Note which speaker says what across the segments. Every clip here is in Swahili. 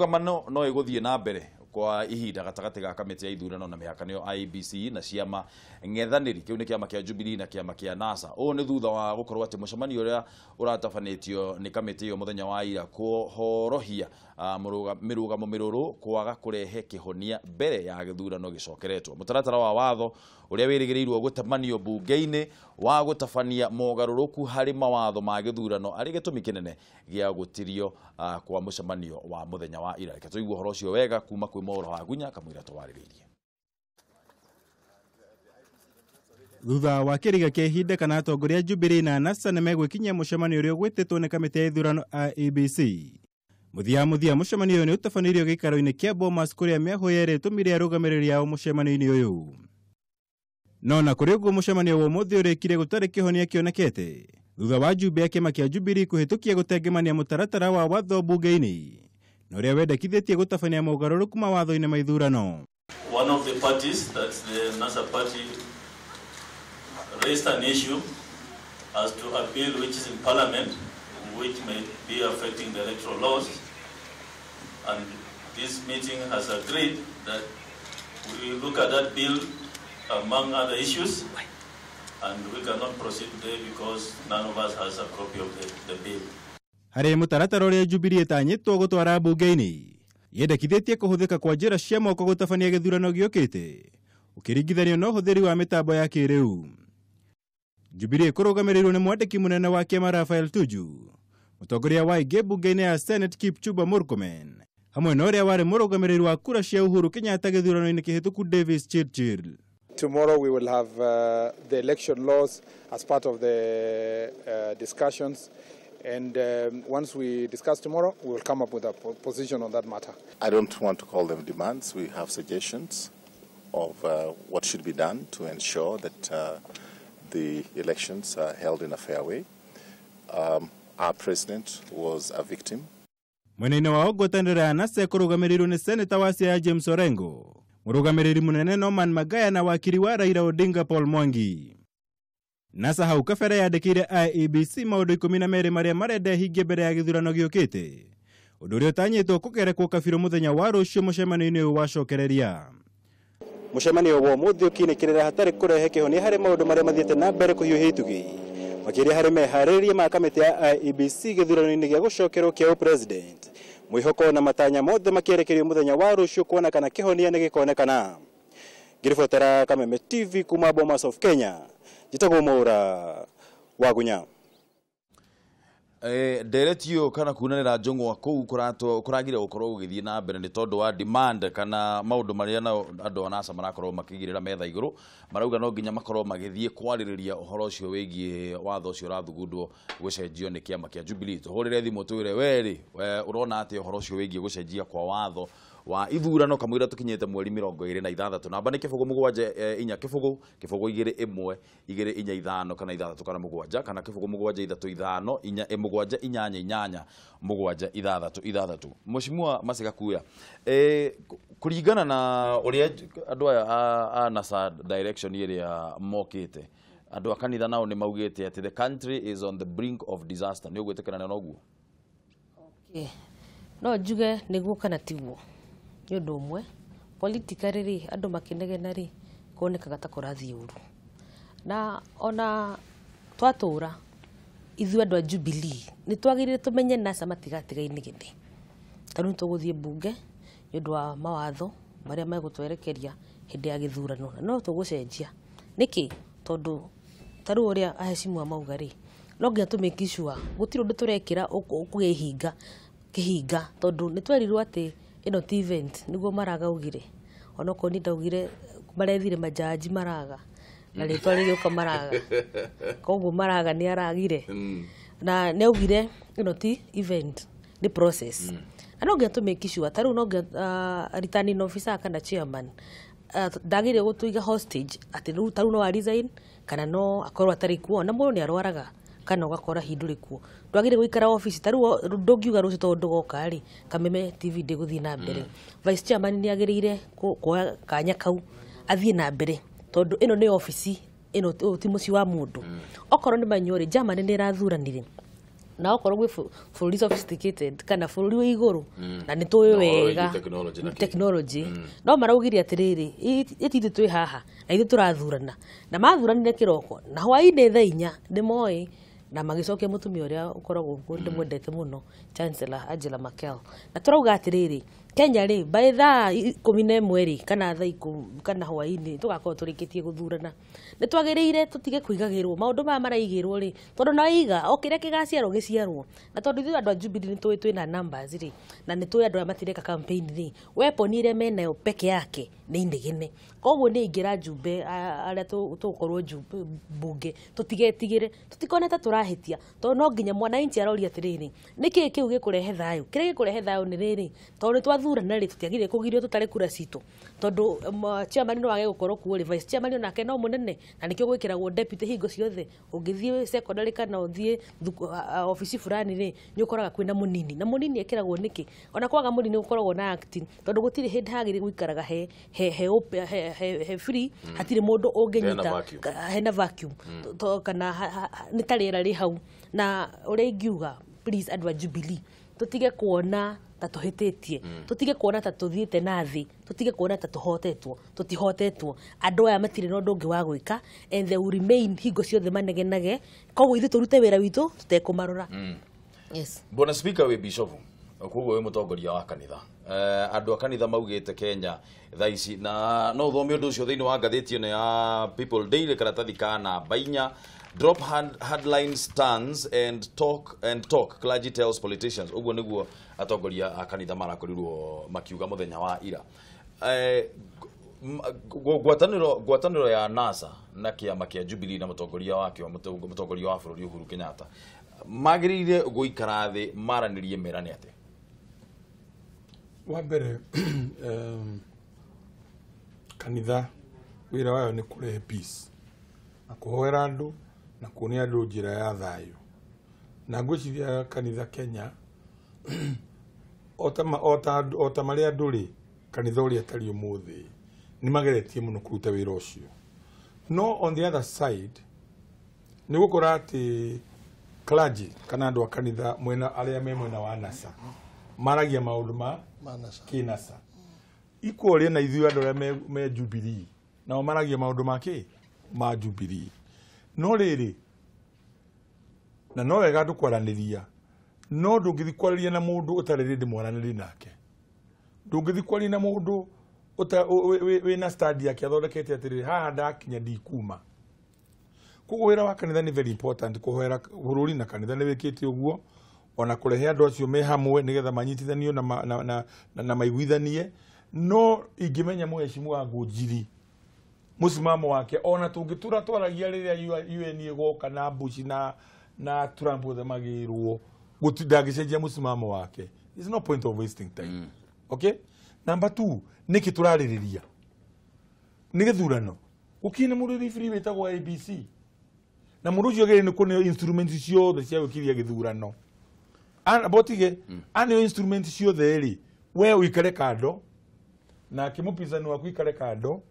Speaker 1: Ngetukamano no iguthie na mbere kwa ihinda gatagati ga kamiti ya ithurano na mihakanio IBC na ciama ngethaniri kiu ni kiama kia Jubilee na kiama kia NASA. O ni thutha wa gukorwo ati mucemanio uria uratafanitio ni kamiti yo muthenya wa ira kuhorohia mirugamo miruru kwaga kurehe kihonia mbere ya githurano gicokeretwo. Mutaratara wa watho uria wirigirirwo gutamanio bunge-ini wa gutafania mogaruruku hari mawatho ma githurano ari gitumi kinene gia gutirio kwa mucemanio wa muthenya wa ira. Reke tuigue horo ucio wega kuma kwi Moro ha Gunya kamwira twariririe.
Speaker 2: Thutha wa kiriga kia ihinda kana atongoria Jubilee na NASA nimegwikinyia mucemanio uria gwititwo ni kamiti ya ithurano IEBC. Muthia mucemanio uyu ni utafanirio gikaro-ini kia Bomas kuria miaho yeri tumire arugamiriria ao mucemanio-ini uyu. No na kuri uguo mucemanio wa muthi urikire gutari kihonia kionekete thutha wa jumbe ya kiama kia Jubilee kuhitukia gutengemania mutaratara wa watho bunge-ini na uria wendekithitie gutafania mogaruruku mawatho-ini ma ithurano.
Speaker 3: One of the parties, that's the NASA party, raised an issue as to a bill which is in Parliament, which may be affecting the electoral laws, and this meeting has agreed that we look at that bill among other issues, and we cannot proceed today because none of us has a copy of the bill.
Speaker 2: Hari mutaratara uria Jubilee itanyitwo gutwara bunge-ini yendekithitie kuhuthika kwa njira cia moko gutafania githurano giukite ukiringithanio na uhuthiri wa mitambo ya kiriu. Jubilee kurugamirirwo ni mwandiki munene wa kiama Rafael Tuju, mutongoria wa ingi bunge-ini ya Senate Kipchumba Murkomen, hamwe na uria wari murugamiriri wa kura cia Uhuru Kenyatta githurano-ini kihituku Davis Chirchir.
Speaker 4: Tomorrow we will have the election laws as part of the discussions, and once we discuss tomorrow, we will come up with a position on that matter.
Speaker 5: I don't want to call them demands. We have suggestions of what should be done to ensure that the elections are held in a fair way. Our president was a victim.
Speaker 2: Mwenene wa ogwatanira NASA kurugamirirwo ni Senator wa Siaya James Orengo, murugamiriri munene Norman Magaya na wakiri wa Raila Odinga Paul Mwangi. NASA hau kabere yandikire IEBC maundu 12 maria marenda hingie mbere ya githurano giukite, undu uria utanyitwo kugerekwo kabiru muthenya wa rucio mucemanio-ini uyu wacokereria. Mucemanio wa muthi ukinikirira hatari kurehe kihonia hari maundu maria mathiete na mbere kuhiuhia itugi makiria hari mehaririria ma kamiti ya IEBC githurano-ini gia gucokerwo kia president. Mwihoko na matanya mothe makierekerio muthenya wa rucio kuona kana kihonia ni gikonekana. Girifotera Kameme TV kuma Bomas of Kenya. Jitagwo Mora wa Gunya.
Speaker 1: Deretio kana kunanira njongwa kuu kuragire gukorwo gugithie na mbere ni tondu wa demand kana maundu maria na andu NASA marakorwo makigirira metha iguru marauga no nginya makorwo magithie kwaririria uhoro ucio wigie watho ucio rathugundwo gucenjio ni kiama kia Jubilee. Tuhurire thimu twire weri urona ati uhoro ucio wigie gucenjia kwa watho wa ithurano kamwira tukinyete mweri 26 namba ni kibugu 7 inya kibugu 2 1 2 4 5 kana 6 kana 7 kana kibugu 7 3 5 inya 7 inyanya inyanya 7 6 Mheshimiwa Masiga Kuya, kuringana na uria andu aya NASA direction iria mokite, andu akanitha nao ni maugite ati the country is on the brink of disaster. Ni ugwitikana na uguo?
Speaker 6: Okay, no njuge niguo kana tiguo ni undu umwe politically ri andu makinegena ri kuonekaga ta kurathii uru na ona twatura ithu andu a Jubilee ni twagirire tumenye NASA matigatigaine githii tanu tuguthie bunge ni undu wa mawatho maria megutwerekeria hindi ya githurano no tugucenjia niki tondu taru uria ahecimu amauga ri no nginya tumekishua gutiri undu turekira ukugehinga kihinga tondu ni twerirwo ati ino ti event niguo maraga ugire onoko ni ndaugire marethire majaji maraga na ritwa rigioka maraga koguo maraga ni aragire na ne ugire ino ti event ni process na no nginya tumekishua taru no nginya returning officer kana chairman ndagire gutuiga hostage ati ru taru no resign kana no akorwa atari kuo na mundu ni arwaraga kana ugakora hinduri kuo ndwagire guikara office taru ndongiuga rucio tondu goka ri Kameme TV ndiguthii na mbere vice chairman ni agirire kwa kanya kau athie na mbere tondu ino ni office ino ti muci wa mundu okorwo ni manyori Germany ni rathuranire na okorwo gwe fully sophisticated kana fully we iguru na ni toyo wega technology no maraugiria atiriri itithu twi haha na ithu turathurana na mathuranire kiroko na hwaini thaa 4 ndimoi na magicokia mutumia uria ukoragwo ndimwendete muno Chancellor Angela Merkel na turauga atiriri Kenya ri by thaa 11 kana thaa 10 kana hwaini tugakorwo turikitie guthurana ni twagiriire tutige kuigagirwo maundu ma maraigirwo ri tondu na iga okire kigaciarwo giciarwo na tondu ithu andu a Jubilee ni twina numbers ri na ni twi andu a matireka campaign ri weapon ire menayo peke yake ni indigene koguo ni ingira jumbe aria tukorwo jumbe bunge tutigetigire tutikone ta turahitia tondu no nginya mwananchi aroria atiriri niki kiu gikurehe thayo kire gikurehe thayo ni riri tondu twathurana ri tutiagire kugirio tutare kura citu tondu chairman no wage gukorwo kuo ri vice chairman onake no munene na nikio gwikiragwo deputy hingo ciothe ungithie secondary kana uthie office fulani ri ni ukoraga kwina munini na munini ekiragwo niki ona kwaga munini ukoragwo na acting tondu gutiri hindi hagire gwikaraga he free hatire mundu ungenyita hena vacuum to kana ni tarera ri hau na uri ingiuga please andu a Jubilee tutige kuona ta tuhitetie tutige kuona ta tuthiite nathi tutige kuona ta tutihotetwo andu aya matire no ndungi wa gwika and they will remain hingo ciothe manegenage koguo ithu turute wira witu tutekumarora yes
Speaker 1: bona speaker we bishop koguo we mutongoria wa kanitha andu a kanitha maugite Kenya thaici na no thome undu ucio thiini wa ngatheti ino ya People Daily karatathi kana bainya drop headline stands and talk clergy tells politicians uguo niguo atongoria a kanitha marakorirwo makiuga muthenya wa ira gwataniro ya NASA na kiama kia Jubilee na mutongoria wake mutongoria wa bururi Uhuru Kenyatta magirire guikara thi maranirie merane ate
Speaker 7: wa mbere kanitha wira wayo ni kurehe peace na kuhoera andu na kuonia andu njira ya thayo na ngwiciria kanitha Kenya ota maria nduri kanitha uria tari umuthi ni mageretie muno kuruta wira ucio no on the other side ni gukora ati clergy kana andu a kanitha mwena aria me mwena wa NASA maragia maundu ma kinasa equally na ithu andu aria me Jubilee na maragia maundu ma Jubilee no riri na no wega ndukwaraniria no ndungithikwarĩria na mundu utarĩ ndi mwaranĩri nake ndungithikwarĩria na mundu wina study yake athondekete atĩrĩ haha ndakinya ndikuma koguo wĩra wa kanitha ni very important kuhoera bururi na kanitha nĩ wĩkĩte ũguo ona kurehe andu acio me hamwe nigetha manyitithanio na maiguithanie no ingimenya mwecimu wa Ngũnjiri musimamo wake ona tungitura twaragia riria UN igoka na Bush na Trump othe magirwo gutidagicenjia musimamo wake. There's no point of wasting time. Okay? Number 2, niki turaririria ni githurano ukine mundu free wetagwo ABC na mundu ucio gere ni kune instruments ciothe cia gukiria githurano botige ani instruments ciothe ri we uikare kando na kimupizani waku ikare kando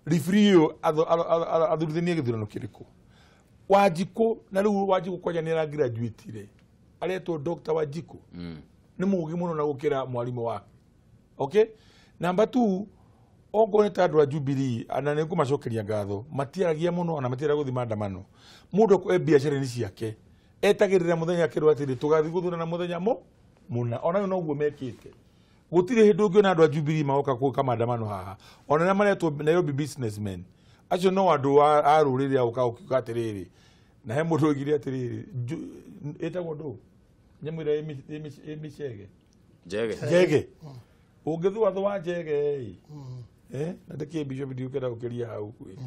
Speaker 7: rifrio athurithanie githurano kiriku Wajiko na riu Wajiko kwaja ni ra graduate ire areto Dr. Wajiko ni mugi muno na gukira mwalimu wake. Okay? Number 2, ogo ni tandu a Jubilee ana ni kumacokeria ngatho matiaragia muno na matiara guthi maandamano mundu ko biashara ni ciake etagirira muthenya kirwa atiri tugathi guthura na muthenya muna ona no guo mekite gutire hindu ngi na andu a Jubilee maoka ku maandamano haha ona na maretwo Nairobi businessmen acio no andu a ruriri auka ukiuga atiriri na he mundu ngiri atiriri etagwo ndu nyamwira emicege jege ungithwa thwa jege na ndike bishop ndiukira ukiria hau kwi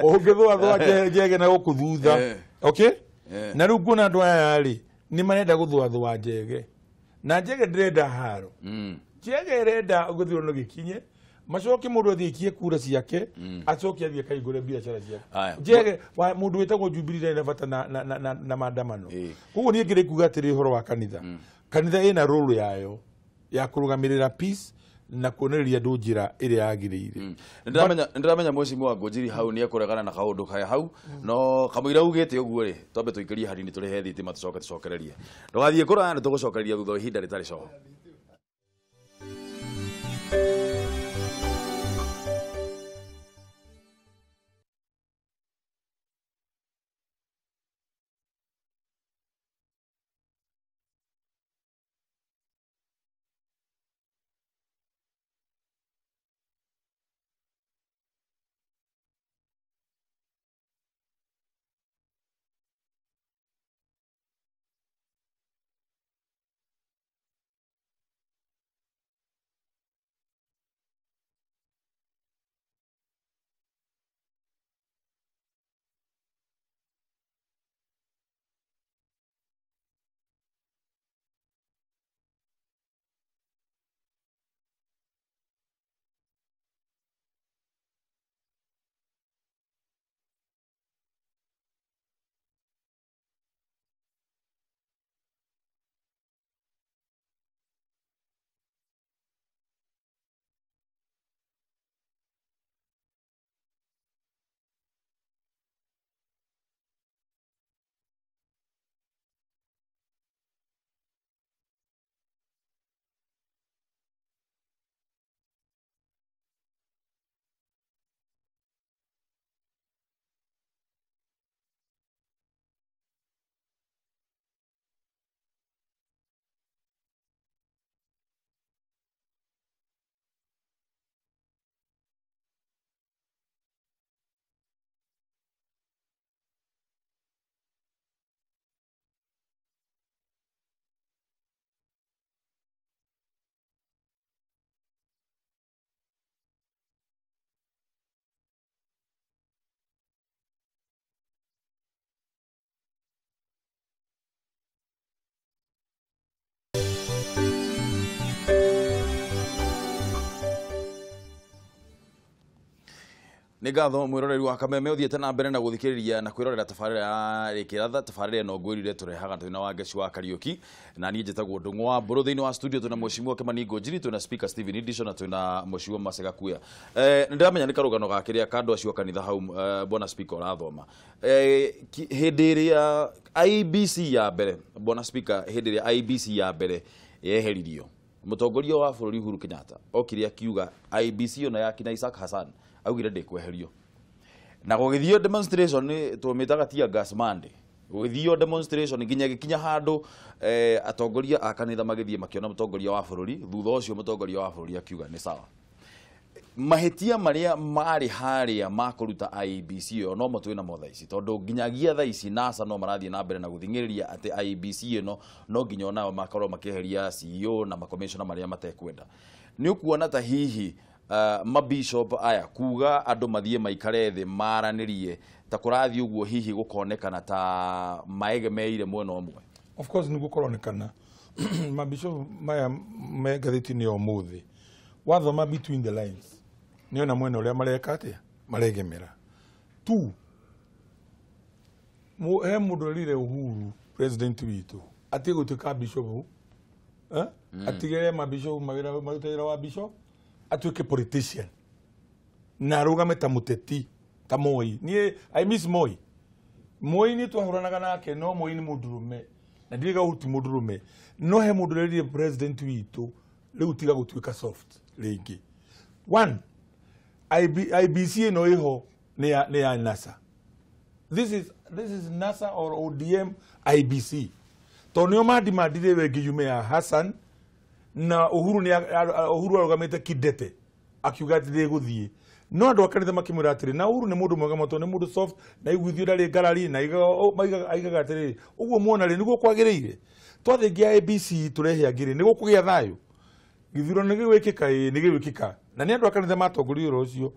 Speaker 7: ungithwa thwa jege na gukuthutha okay na riu ngona andu aya ri ni marenda guthwa thwa jege na jege ndirenda haro jege renda guthurano gikinye macoke mundu athikie kura ciake acoke athie kaigure biashara ciake jege wa mundu wetagwo Jubilee na bata na maandamano koguo ni ngire kuga atiri horo wa kanitha kanitha ina role yayo ya kurugamirira peace na kuonereria andũ njĩra ĩrĩa yagĩrĩire.
Speaker 1: Ndiramenya mwecimu wa Ngũnjiri hau nĩ ekũregana na kaũndũ kaya hau no kamũira ugĩte ũguo rĩ twambe tũikĩrie hari nĩ tũrehe thitima tũcokererie ndũgathiĩ kũraya nĩ tũgũcokereria thutha wa ihinda rĩtarĩ coho. Nigatho mwiroreri wa Kameme uthiete na mbere na guthikiriria na kwirorera tabarira ya Rikiratha tabarira no ngwirire turehaga twina wa Ngeci wa Kariuki na nie njitagwo Ndung'u wa Mburu thiini wa studio tuna Mheshimiwa Kimani Ngũnjiri tuna speaker Steven Idison na tuna Mheshimiwa Masega Kuya ndiramenya ni karugano gakiria kandu acio kanitha hau bona speaker urathoma hindi iria IBC ya mbere bona speaker hindi iria IBC ya mbere yeheririo mutongoria wa bururi Uhuru Kenyatta okire akiuga IBC ona yakina Isaac Hassan augire ndikweherio na gugithio demonstration tumitaga tia gas mande gugithio demonstration nginya gikinya handu atongoria akanitha magithie makiona mutongoria wa bururi thutha ucio mutongoria wa bururi akiuga ni sawa mahetia maria mari haria makuruta IBC no matwe na motha ici tondu nginyagia tha ici NASA no marathie na mbere na guthingiriria ati IBC no nginya onao makorwo makeheria CEO na makomishona maria matekwenda ni ukuona ta hihi mabishop aya kuga andu mathie maikare thi maranirie ta kurathi uguo hihi gukonekana ta maegemeire mwena omwe.
Speaker 7: Of course ni gukoronekana mabishop maya megathiti ni omuthi wathoma between the lines niona mwena uria mareka atia maregemera tu he mundu rire Uhuru president witu ati gutuka bishop atigere mabishop mawira marutira wa bishop atuike politician na rugame ta muteti ta Moi ni I miss Moi ni twahuranaga nake no Moi ni mundurume na ndiga uti mundurume no he mundu riri president witu riu tiga gutuika soft ringi one IBC no iho ni ya NASA this is NASA or ODM IBC to nio madire wegi yume ya Hassan na Uhuru arugamite kidete akiuga ati guthie no andu akanitha makimwira atiri na Uhuru ni mundu mwega mato ni mundu soft na igwithio ndari ngarari na aigaga atiri uguo muona ri niguo kwagiriire twathingia ABC turehe agiri niguo kugia thayo githurano gigwikika ni gigwikika na ni andu akanitha matongoria ucio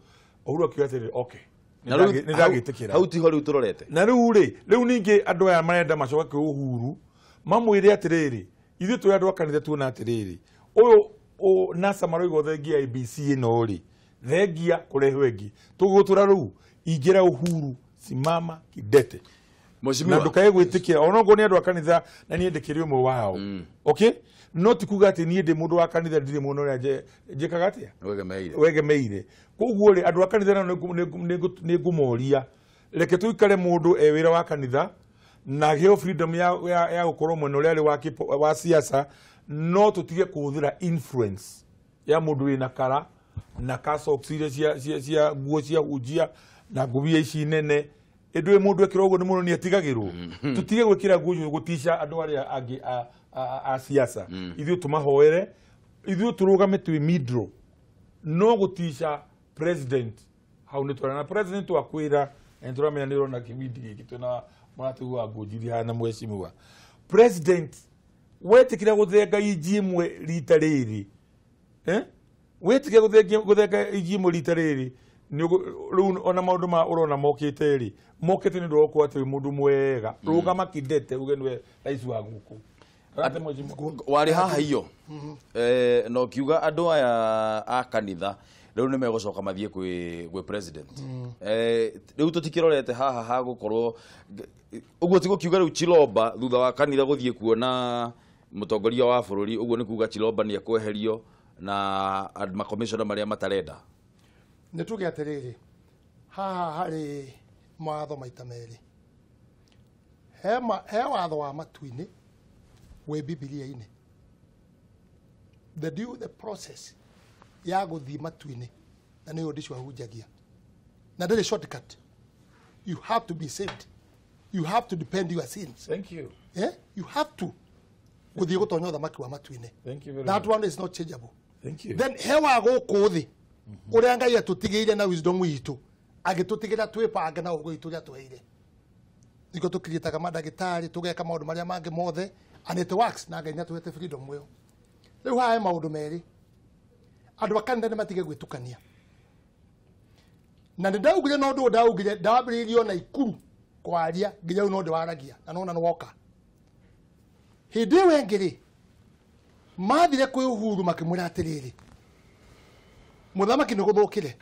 Speaker 7: Uhuru akiuga atiri okay ni ndagitikira
Speaker 1: hau tiho riu turorete
Speaker 7: na riu ningi andu aya marenda macoka ke Uhuru mamwire atiriri ithu twa andu akanitha tuona atiriri uyu NASA maroigo thengia IBC ino ri thengia kurehe wengi tugutura riu ingira Uhuru simama kidete na ndukae gwitikia ona ngo ni andu akanitha na ni ndikiri umwe wao okay no tikuga ati ni ndi mundu wa kanitha ndiri muno ria njikaga atia wegemeire koguo ri andu akanitha ni ngumoria reke tuikare mundu wira wa kanitha na geo freedom ya gukorwo mwene uria ari wa siasa no tutige kuhuthira influence ya mundu wina kara na kaso cia nguo cia ujia na ngubia ici nene edwe mundu ekirogo ni muno ni atigagirwo tutige gwikira nguo gutisha andu aria angi a siasa ithuo tumahoere ithuo turugame twi midro no gutisha president hau ni twana president wakwira enturamenya niro na kibindi giki tuna muratuwa ngujiri na mweshimiwa president wetikira guthenga ijimwe rita riri wetikira guthenga ijimwe rita riri ni ona maundu ma urona mokite ri mokite ni ndoko ati mundu mwega rugama kidete ugenwe rais wa guku
Speaker 1: wari haha iyo no kiuga andu aya a kanitha riu ni megucoka mathie kwi president riu tutikirorete haha ha gukorwo uguo tigo kiuga riu Chilomba thutha wa kanitha guthie kuona mutongoria wa bururi uguo ni kuuga Chilomba ni ekweherio na ma commissioner maria matarenda
Speaker 8: ni tuge atiriri haha hari maatho maita meri he watho wa matuini we Bibilia-ini the process ya guthi matuini na niyo ndicwa hunjagia na ndiri shortcut you have to be saved you have to depend your sins
Speaker 7: thank you
Speaker 8: you have to guthi gutonya thamaki wa matuini
Speaker 7: thank you very
Speaker 8: that
Speaker 7: much.
Speaker 8: one is not changeable
Speaker 7: Thank you.
Speaker 8: then he wa guku thi uria ngai atutigire na wisdom yitu agitutigira twipanga na ugo itu ria tweire niko tukiritaga madagitari tugeka maundu maria mangi mothe and it works na ngai natuhete freedom mweyo riu hae maundu meri andu akanitha ni matige gwitukania na ndaugire no ndu ndaugire ndambiririo na ikuru kwaria nginya no ndu waragia na nona no woka hindi wengiri mathire kwi Uhuru makimwira atiriri muthamaki ni guthukire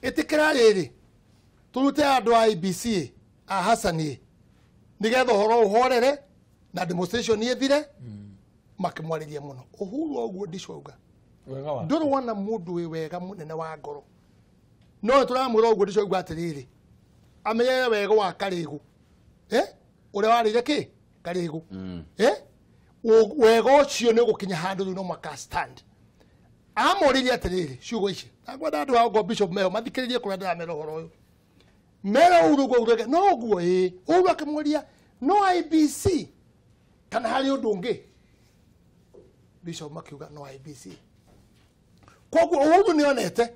Speaker 8: itikira riri turute andu a IBC a Hasani nigetha horo uhorere na demonstration ithire makimwariria muno Uhuru oguo ndicauga nduru wana mundu wi wega munene wa ngoro no turamwira oguo ndicauga atiriri amenye wega wa Karigu uria warire ki Karigu wega ucio ni gukinya handu no maka stand amoriria atiriri ciugo ici agwada andu a Bishop Meo mathikiririe kuria ndiramera horo uyu mera urugo urege no guo uyu akimworia no IBC kana hari undu ungi Bishop makiuga no IBC koguo uyu ni onete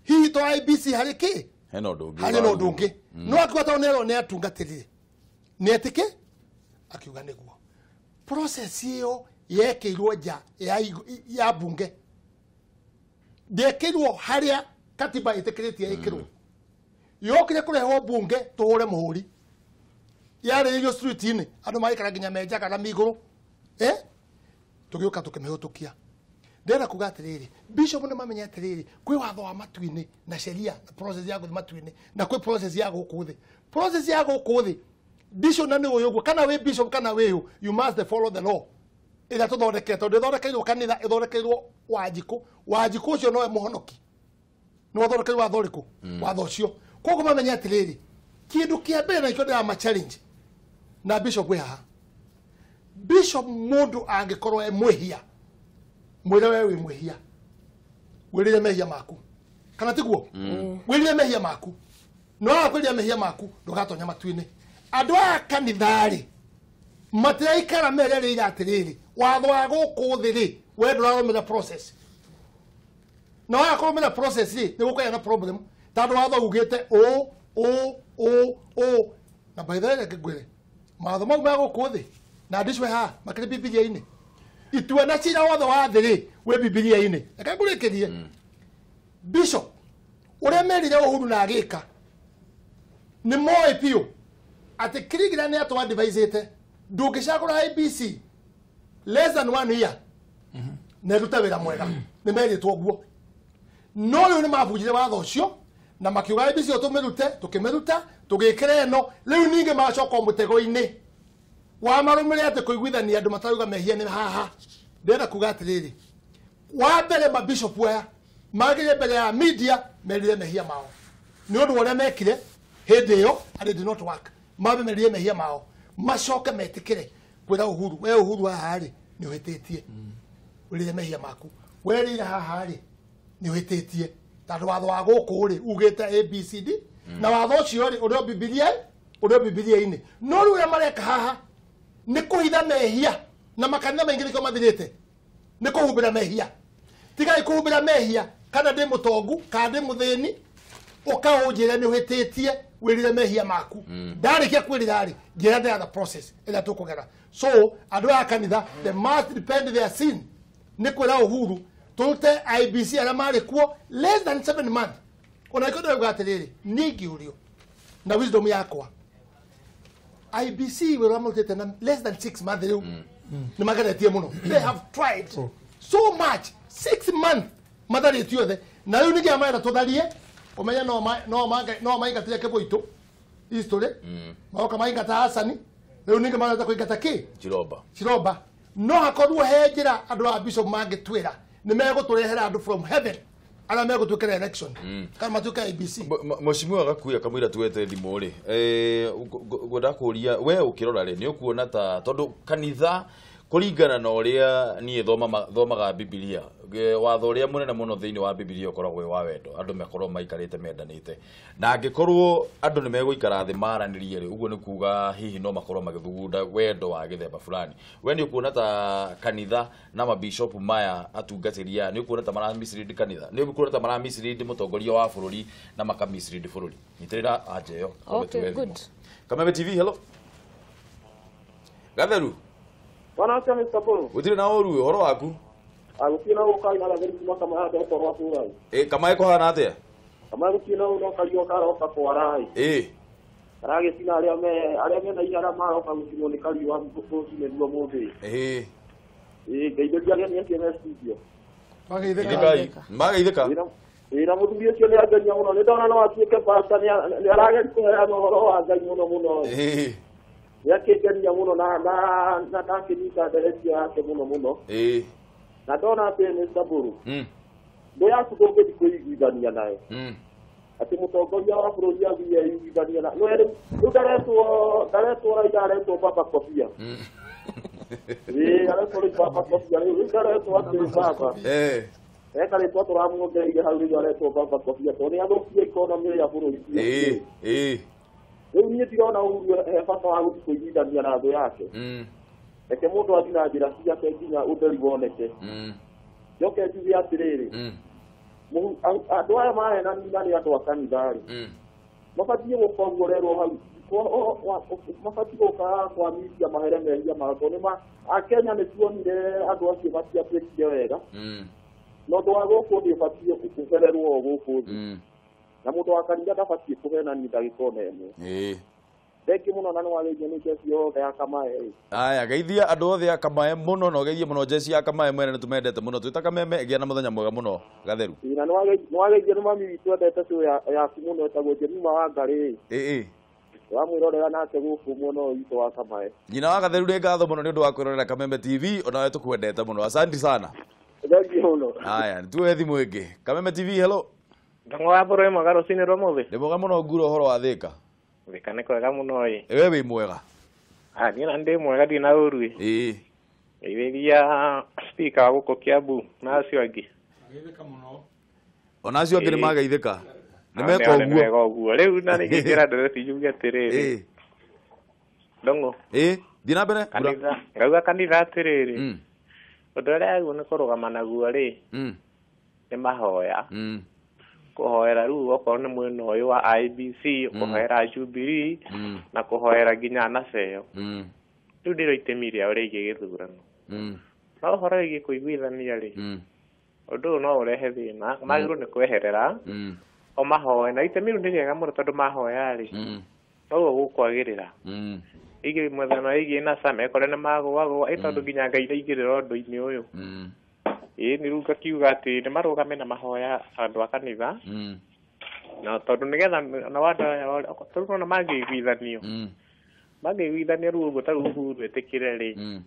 Speaker 8: hihi to IBC hari ki hari no undu ungi no akiwata onero ni atungatirire ni etike akiuga niguo process hiyo yekirwo nja ya bunge ndekirwo haria katiba itikiritie ikirwo yokire kureho bunge tuhure muhuri yari iyo street ini andu maikara nginya menja kana miguru tugiuka tukimehutukia ndera kuga atiriri Bishop ni mamenya atiriri kwi watho wa matuini na sheria na process ya matuini na kwi process ya gukuthi Bishop nani uyu kana we Bishop kana we you must follow the law ila tuthondeketwo ndithondekeirwo kanitha ithondekeirwo wajiko ucio no muhonoki no thondekeirwo watho riku watho ucio koguo mamenya atiriri kindu kia mbere na ikyo ndira challenge na Bishop we haha Bishop mundu angikorwo mwihia mwire wewe mwihia wirire mehia maku kana tiguo wirire mehia maku no akwirire mehia maku ndugatonya matuini andu a kanithari matiraikara merere iratiriri watho wa guku thiri we ndurarumira process no akorumira process ni gukwaya na problem tandu watho ugite na by the way ngwire matho mau ma guku thi na ndicwe ha makire Bibilia-ini itue na cira watho wa thiri we Bibilia-ini reke ngurikirie Bishop uria merire Uhuru na agika ni moe pio ati kirigira ni atwa advisete ndungicagura IBC less than 1 year na ruta wira mwega ni meritwo guo no yu ni mabujire watho ucio na makiuga IBC tukimeruta tugikira eno riu ninge macoka mutego-ini wa marumire ati kuiguithania andu mataruga mehia ni haha ndenda kuga atiriri wa mbere mabishop aya magire mbere ya media merire mehia mao ni undu uria mekire hindi iyo and it did not work mabe merire mehia mao macoke metikire kwira Uhuru we Uhuru haha ri ni uhititie urire mehia maku we ri haha ri ni uhititie tatu watho wa guku ri ugite ABCD na watho ucio ri urio Bibilia-ini no riu ya mareka haha ni kuhitha mehia na makanitha maingi nikio mathirite ni kuhumbira mehia tigai kuhumbira mehia kana ndi mutongu kana ndi muthini ukaunjire ni uhititie wirire mehia maku ndarikia kwirira ri njira the process ila tukugera so andu a kanitha they must repent their sin ni kwira Uhuru turute IBC ara mari kuo less than 7 months ona ikodo gwatiriri ningi urio na wisdom yakwa IBC were amultete na less than 6 months riu ni magaretie muno they have tried so much 6 months madaretio the na riu ningi amara tutharie umenya no maingatire keboito history maoka maingata Hasani riu ningi marata kuingata ki Chiroba no hakorwo henjira andu a bishop mangitwira ni meguturehera andu from heaven ala megutwikira election kama tuka IBC
Speaker 1: Mheshimiwa agakuya kamwira tuwete ndimo ri goda kuria we ukirora ri ni ukuona ta tondu kanitha kuringana na uria nie thomaga Biblia watho uria munene muno thiini wa Biblia ukoragwo wa wendo andu mekorwo maikarite mendanite na angikorwo andu ni meguikara thi maranirie ri uguo ni kuga hihi no makorwo magithugunda wendo wa githemba fulani we ni ukuona ta kanitha na mabishop maya atungatiria ni ukuona ta maramisiridi kanitha ni ukuona ta maramisiridi mutongoria wa bururi na makamisiridi bururi nitirira ajeyo
Speaker 6: okay good
Speaker 1: Kameme TV hello Gatheru
Speaker 9: Wana acha Mr. Polo.
Speaker 1: Utire na oru horo waku.
Speaker 9: Agukina ukai na gari kuma kama hada kwa watu rai.
Speaker 1: Kama iko hana atia?
Speaker 9: Kama ukina ukai okara kwa rai. Rage sina aria me na ira maro kwa mutino ni kali wa mbuko sine ndio mode. Gaido jale ni yake na studio.
Speaker 1: Magaitheka.
Speaker 9: Ira mutumie cio ni aganya muno ni ndona no atuike pasta ni arage kuhera mohoro wa ngai muno. Yake kenya muno na takinika deresi yake muno na dona pe ni saburu ndo ya kutoke kuigidania naye ati mutongoria wa bururi ya igidania na no ere dareto raidare papa kofia ale papa kofia ni dareto ati papa kale to ramu ngeige hauri dareto papa kofia to ni adokie economy ya bururi ni ndiona bata wa kuigidania na ndo yake eke mundu athina njira ciake nginya utheri woneke njoke njuge atiriri andu aya mahena nani andu a kanithari mabatie gukongorerwo hau mabatie guka kwa misia mahere mehia mato nima akenya ni tuonire andu acio matiatwikire wega no ndo wa guku ndi batie kugererwo guku na mundu wa kanitha ndabatie kuhena ni ndagika ĩmwe Thank you muno na nwageithia ni jesi yothe ya Kameme.
Speaker 1: Aya geithia andu othe ya Kameme muno no geithia muno jesi ya Kameme mwene nitumendete muno twita Kameme gia na muthenya mwega muno Gatheru.
Speaker 9: Ina nwageithia ni mami witu endete cio ya muno etagwo Jemima wa Ngari. Wa mwirorera nake guku muno witu wa Kameme.
Speaker 1: Nyina wa Gatheru ni ngatho muno ni undu wa kwirorera Kameme TV ona we tukwendete muno asante sana.
Speaker 9: Thank you muno.
Speaker 1: Aya tuwe thimu ingi Kameme TV hello.
Speaker 9: Ndangwa boro magaro cini romothi.
Speaker 1: Ni mwega muno nguro horo wa thika.
Speaker 9: Thika ni kwega muno ĩ.
Speaker 1: Ewe wi mwega.
Speaker 9: Ni na ndi mwega ndi na uru ĩ. Iria speaker guko Kiambu na acio angi.
Speaker 7: Geitheka muno.
Speaker 1: Ona acio angi ni magaitheka. Ni meka uguo.
Speaker 9: Meka uguo. Riu na ni ngira ndereti yuge atiriri. Dongo.
Speaker 1: Thi na mbere.
Speaker 9: Kanitha. Ngauga kanitha atiriri. Undu uria aguo ni kurugama naguo ri. Ni mahoya. Kuhoera riu okorwo ni mwena uyu wa IBC kuhoera Jubilee na kuhoera nginya Naseo riu ndiro itemi ria uria igi githurano no horo igi kuiguithania ri undu no urehe thina magirwo ni kweherera o mahoe na itemi riu ni riega muno tondu mahoya ri no gukwagirira igi mwethano igi na sama ekore ni magwa itondu nginya ngai igirira undu-ini uyu ni ruga kiuga ati ni marugame na mahoya andu a kanitha
Speaker 10: na tondu nigetha na wanda turu na magiguithanio magiguithanio ruo gutaru huru etikire ri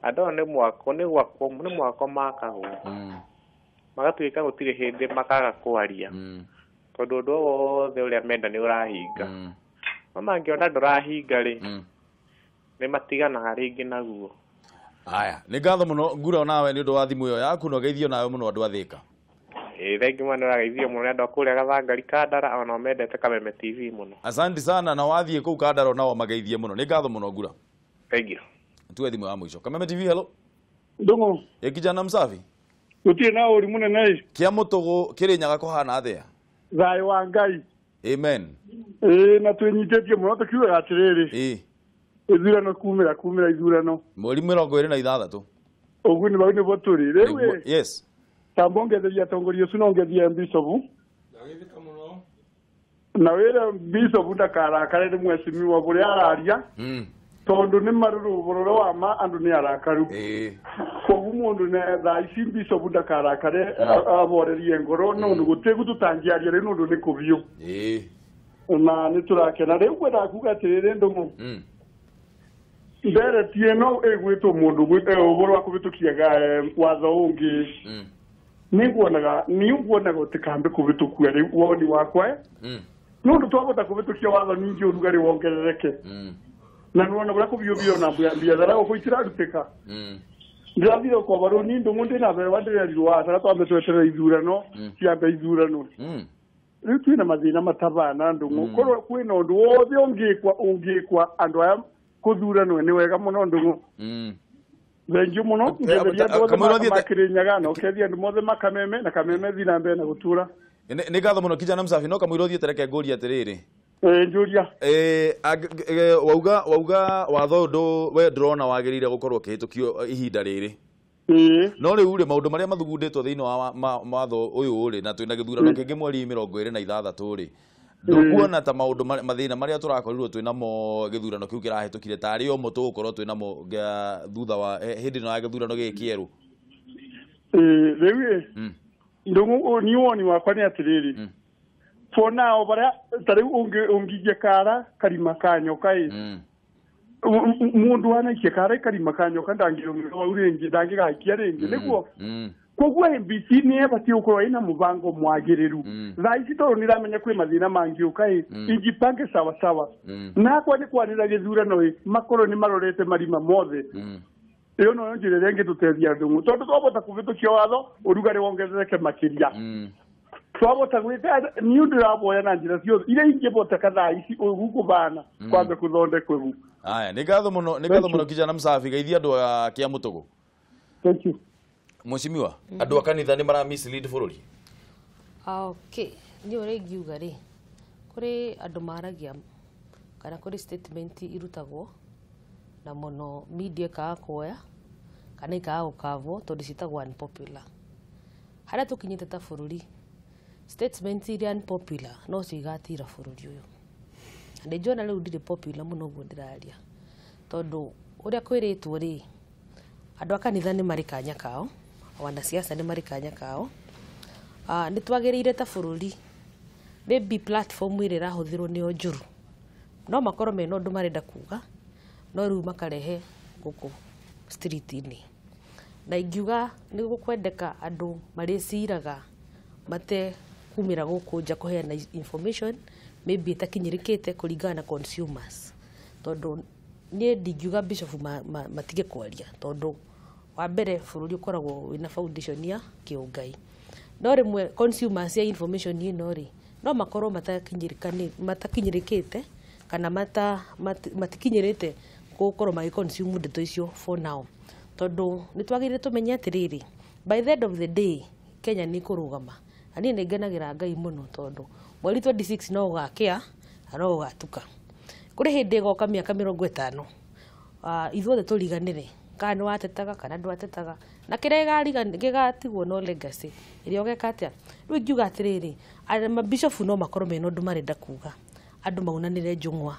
Speaker 10: ando ne mwako makagwo magatuika gutire hindi makaga kwaria tondu ndu wothe uria menda ni urahinga mama ngiona ndurahinga ri ni matiganaga ringi naguo.
Speaker 1: Aya ni ngatho muno ngura nawe ni undu wa thimu yo yaku no geithio nawe muno andu athika.
Speaker 10: Thengi mwana urageithio muno andu akuria gathangari Kandara ona mendete Kameme TV muno.
Speaker 1: Asante sana na wathie ku Kandara nao mageithie muno ni ngatho muno ngura.
Speaker 10: Thank you.
Speaker 1: Tuwe thimu ya mwisho. Kameme TV hello.
Speaker 11: Ndongo.
Speaker 1: Kijana msafi.
Speaker 11: Utie na uri munene.
Speaker 1: Kia mutugu kirinyaga kuhana athia.
Speaker 11: Thayo wa Ngai.
Speaker 1: Amen.
Speaker 11: Na twenyitetie muno tukiuga atiriri. Ithurano kumira ithurano.
Speaker 1: Mweri 26.
Speaker 11: Ugu ni bagine boturi. Rewe.
Speaker 1: Yes.
Speaker 11: Tambongetheria atongoria ucio nongeithia Bishop. Na wera Bishop ndakarakare ni mwecimiwa buria araria. Tondu ni maruru wa ma andu ni arakaru. Koguo mundu ne thaa ici Bishop ndakarakare aborerie ngoro nondu gutegu tutangiaria ri nondu ni kubio. Na ni turakena riu kwenda kuga atiriri ndungu. Mbere tieno egwito mundu uboro akubitukiaga watho ungi niguonaga utikambe kubitukia ri woni wakwa nundu twagota kubitukia watho ningi urugari wongerereke na nuona bura kubiyobio na biathara ukwitira ruteka ndirathire kwa baro ni ndungu ndina mbere wandirerirwa tara twambe tweterera ithurano ciambe ithurano riu twina mathina matabana ndungu korwo kwina undu wothe ungikwa andu aya kuthurano ni wega muno ndungu thank you muno ngetheria ndothe makirinyaga no kethia ndu mothe Makameme na Kameme thina mbere na gutura
Speaker 1: ni ngatho muno kijana msafi no kamwiro thie tereke nguri atiriri
Speaker 11: njuria
Speaker 1: wauga watho ndu we ndrona wagirire gukorwo kihitukio ihinda riri no riu ri maundu maria mathugunditwo thiini wa matho uyu ri na twina githurano kingi mweri 26 ri ndukuona ta maundu mathina maria turakorirwo twina mo githurano kiu kirahitukire tari o mutu gukorwo twina mo thutha wa hindi no ya githurano gikieru
Speaker 11: riu ndungu ni woni wakwa ni atiriri for now bara tari ungije kara karima kanyo kai mundu wana kara karima kanyo kandangiro urengi dangiga kiarengi niguo koguo MBC ni ebati ukorwo ina mubango mwagiriru thaisi toro niramenya kwi mathina mangi ukai ingipange sawa sawa na kwa ni kwanira githurano makoro ni marorete marima mothe iyo no njire rengi tutethia ndungu tondu twabota kuvitukia watho urugari wongerereke makiria twabota gwika ni undu raboya na njira ciothe ire ingibota kathaisi ugukubana kwambe kuthondekwe gu
Speaker 1: aya ni ngatho muno kijana msafi geithia andu kia mutugu.
Speaker 11: Thank you.
Speaker 1: Mweshimiwa andu akanitha ni mara mislead bururi.
Speaker 6: Okay ni ore giuga ri kuri andu maragia kana kuri statement irutagwo na mono media ka koya kana ka ukavo tondu citagwo unpopular haria tukinyite ta bururi statement iria unpopular no cigatira bururi uyu ande jona riu ndiri popular muno guo ndiraria tondu uria kwiritwo ri andu akanitha ni mari kanya kao wana siasa ni mari kanya kao ni twagirire ta bururi maybe platform ire rahuthirwo ni onjuru no makoro me no ndu marenda kuga no riu makarehe guku street-ini na ingiuga ni gukwendeka andu mari ciraga mate kumira guku nja kuheana information maybe itakinyirikite kuringana na consumers tondu ni ndingiuga Bishop matige kwaria tondu wa mbere bururi ukoragwo wina foundation ya kiungai no rimwe consumers ya information ino ri no makorwo matakinyirikite kana matikinyirite gukorwo magi consume ndeto icio for now tondu ni twagirire tumenya atiriri by the end of the day Kenya ni kurugama ani ni ngenagira Ngai muno tondu mweri 26 no ugakia no ugatuka kuri hindi goka miaka 50 ithuothe turiganire kana ni watetaga kana ndwatetaga na kirega gigatigwo no legacy iria ogeka atia riu ngiuga atiriri Bishop no makorwo me no ndu marenda kuga andu maunanire njungwa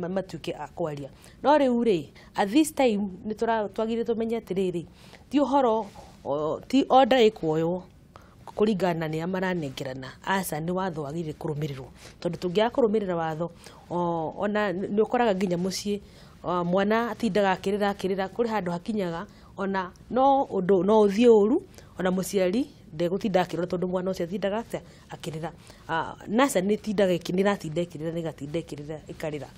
Speaker 6: matuke akwaria no riu ri at this time ni twagire tumenye atiriri ti uhoro ti order ikwoyo kuringana ni amaranengerana asa ni watho wagire kurumirirwo tondu tungia kurumirira watho ona ni ukoraga nginya mucii mwana atindaga akirira kuri handu hakinyaga ona no undu no uthie uru ona muciari ndegutinda akirora tondu mwana ucio atindaga akirira nasa ni tindaga ikinira tindekirira ni gatindekirira ikarira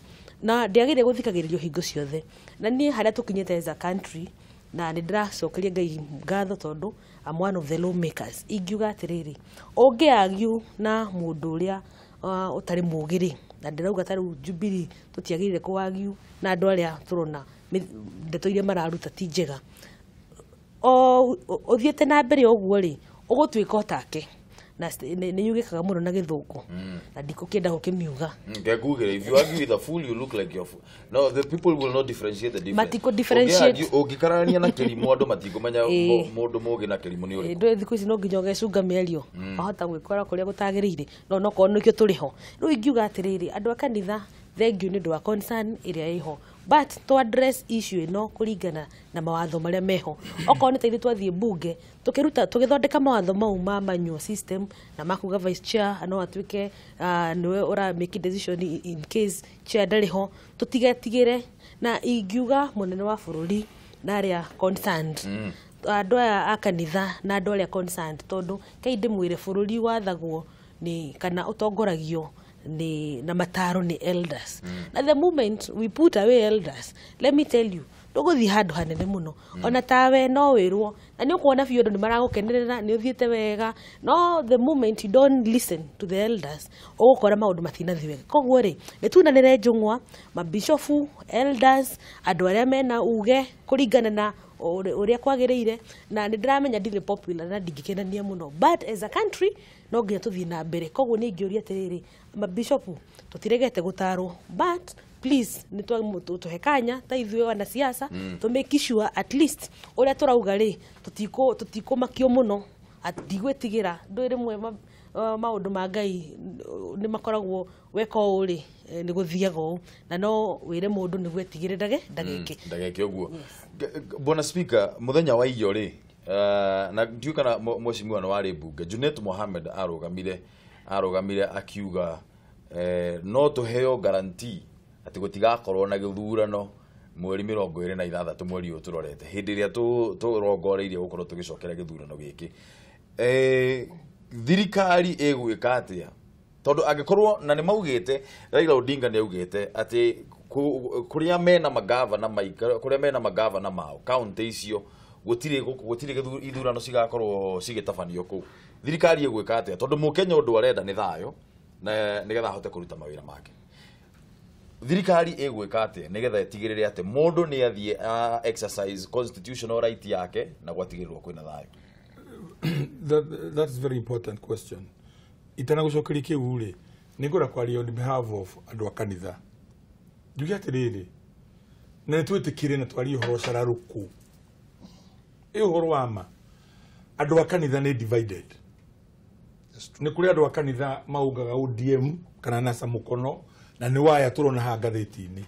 Speaker 6: na ndiagire guthikagiririo hingo ciothe na nie haria tukinyete as a country na ni ndiracokeria Ngai ngatho tondu I'm one of the lawmakers ingiuga atiriri ungiagiu na mundu uria utari mugiri na ndirauga taru Jubilee tutiagirire kuwagiu na andu aria turona ndeto iria mararuta ti njega uthiete na mbere uguo ri ugutwika otake na ni yugikaga muno na githungu na ndikukenda gukimiuga
Speaker 1: ngegugire if you argue with a fool you look like you're no the people will not differentiate the difference
Speaker 6: matiko differentiate
Speaker 1: ugikarania na kelimu andu matiko manya mundu mugi na kelimu ni uri
Speaker 6: ndo thiku ici no nginya gecunga mĩario ahota gwikora kuria gutagirire no ko nikio turiho riu ingiuga atiriri andu akanitha thank you ni ndu wa concern iria iho but to address issue no kuringana na mawatho maria meho okorwo ni taithie twathie bunge tugithondeka mawatho mau ma manual system na makuga vice chair no atwike niwe ora make decision in case chair ndariho tutigetigire na ingiuga munene wa bururi na aria concerned andu aya akanitha na andu aria concerned tondu kainde mwire bururi wathagwo ni kana utongoragio ni na mataro ni elders na the moment we put away elders let me tell you nduguthi handu hanene muno ona tawe no wirwo na ni ukuona biyo ndu maragukenerera ni uthiete wega no the moment you don't listen to the elders ugukora maundu matinathi wega koguo ri nitunanire njungwa mabishofu elders andu aria mena uge kuringana na uria kwagiriire na ndiramenya ndire popular na ndingikenania muno but as a country no nginya tuthie na mbere koguo ni ngiuria atiriri mabishopu tutiregete gutarwo but please ni tuhekanya ta ithuĩ wana siasa to make sure at least uria turauga ri tutiko makio muno atigwetigira ndwire mwe maundu ma Ngai ni makoragwo weko uri ni guthiaga u na no wire mundu ni gwetigirira ndageke
Speaker 1: uguo bona speaker muthenya wa iyo ri na ndiukana mweshimiwa na wari bunge Junet Mohamed arugamire akiuga no tuheo guarantee ati gutigakorwo na githurano mweri 26 mweri uyu turorete hindi ria turongoreirie gukorwo tugicokera githurano giki thirikari egwika atia tondu angikorwo na ni maugite Raila Odinga ni augite ati kuria mena magavana maikara kuria mena magavana mao county icio gutire ithurano cigakorwo cigitabanio ku thirikari egwika atia tondu mukenya undu arenda ni thayo na nigetha hote kuruta mawira make thirikari egwika atia nigetha itigirire ati mundu ni athie exercise constitutional right yake na gwatigirirwo kwina thayo
Speaker 7: That's a very important question. Itana gucokeria kiu ri ningura kwaria on behalf of andu akanitha. Njuge atiriri na twitikire na twari uhoro Cararuku. Uhoro wama andu akanitha ni divided. Ni kuri andu akanitha maugaga ODM kana nasa mukono na ni waya turona ha ngatheti-ini.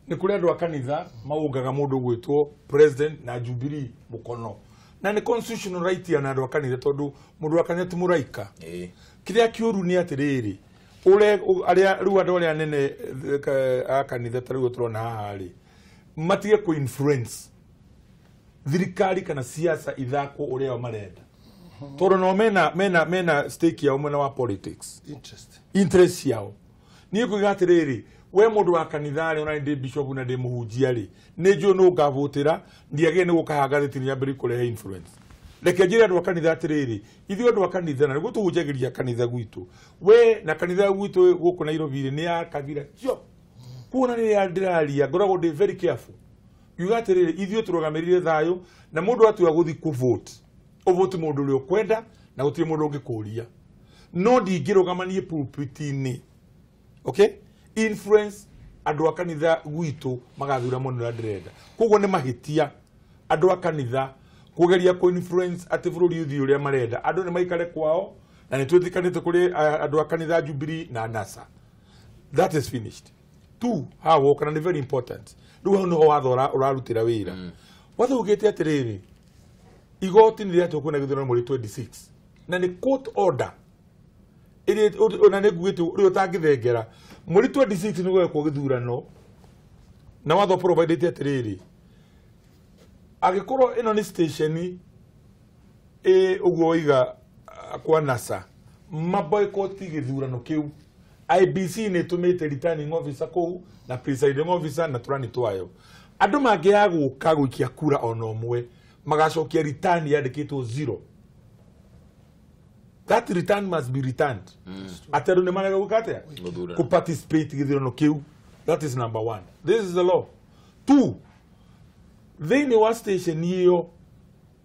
Speaker 7: Ni kuri andu akanitha maugaga mundu gwitwo president na Jubilee mukono. Na ni constitutional right ya andu akanitha tondu mundu akanitha ti muraika kiria kiuru ni atiriri ure aria ru andu aria nene akanitha taru turona haha ri matige ku influence thirikari kana siasa ithako uria marenda tondu no mena stake ya mwena wa politics interest yao ni kuiga atiriri we mundu wa kanitha ri ona ndi bishop na ndi muhunjia ri ni nju no ngavutira ndiage ni gukahanga thitini ya mbere kurehe influence reke njire andu kanitha atiriri ithuĩ andu kanitha na niguo tuhunjagiria kanitha gwitu we na kanitha gwitu guku Nairobi ni ya kabira cio kuona ni ya ndiraria ngoragwo ndi very careful yuga atiriri ithuĩ turugamirire thayo na mundu atua guthi ku vote uvote mundu uri ukwenda na gutire mundu ungikuria no ndingirugamanie pulpit-ini okay influence andu akanitha gwitu magathura mundu na ndirenda koguo ni mahitia andu akanitha kugeria ku influence ati bururi uthi uria marenda andu ni maikare kwao na ni twithikanite kuri andu akanitha Jubilee na NASA that is finished two hawo kana ni very important riu no watho urarutira wira watho ugite atiriri igoti ni rya tukuna githurano muri 26 na ni court order iri ona ne gwite uri utangithengera muri 26 ni gwekwo githurano na watho provided atiriri agikorwo ino ni station uguo iga kwa NASA maboycott githurano kiu IBC ni tumite returning officer ko na presiding officer na turani twayo andu mangiaguka gwikia kura ono mwe magacokia return yandikitwo 0. That return must be returned. Ateru ne managa gukate ku participate githurano kiu. That is number 1. This is the law. 2, then wa station hiyo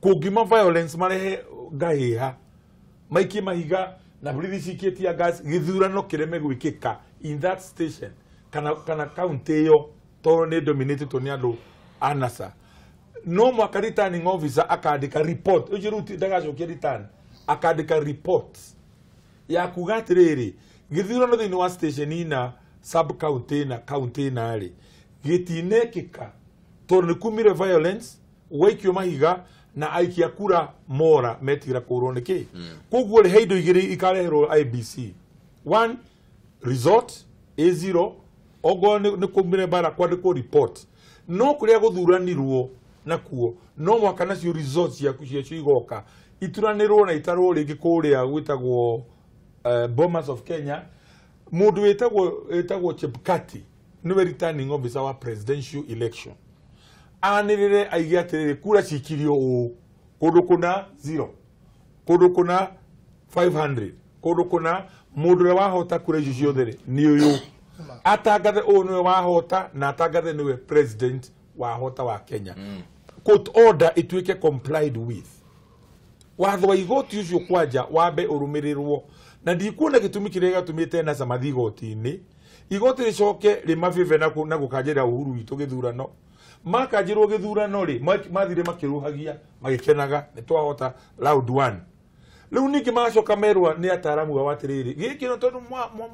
Speaker 7: kugima violence marehe gahiha maiki mahiga na brithi cikitia gas githurano kireme gwikika in that station kana county yo to ne dominated to ni andu anasa no mwaka returning officer akandika report ujiruti ndagacokia return akandika report ya kugatiriri githurano thini wa station ina sub county na county na ri gitinekika to ni kumire violence waikio mahiga na aikia kura mora metira kuroneke koguo heido igiri ikarehero IBC 1 resort A0 ogo ni kumire bara kwa ko report no kuria guthuranirwo nakuo no mwaka nacio results ya kucia igoka ituranirwo na itarwo ringi kuria gwitagwo Bomas of Kenya mundu wetagwo Chebukati niwe returning officer wa presidential election anirire aigiatirire kura cikirio u kundu kuna 0 kundu kuna 500 kundu kuna mundu wahota kura icio ciothe ni uyu atangathe u niwe wahota na atangathe niwe president wahota wa Kenya court order ituike complied with watho wa igoti ucio kwanja wambe urumirirwo na ndikuona gitumi kiria gatumite na samathi igoti-ini igoti ricoke rimavive na gukanjira uhuru witu githurano makanjirwo githurano ri mathire makiruhagia magikenaga ni twahota round 1 riu ningi macoka merwa ni ataramu wa watiriri giki no tondu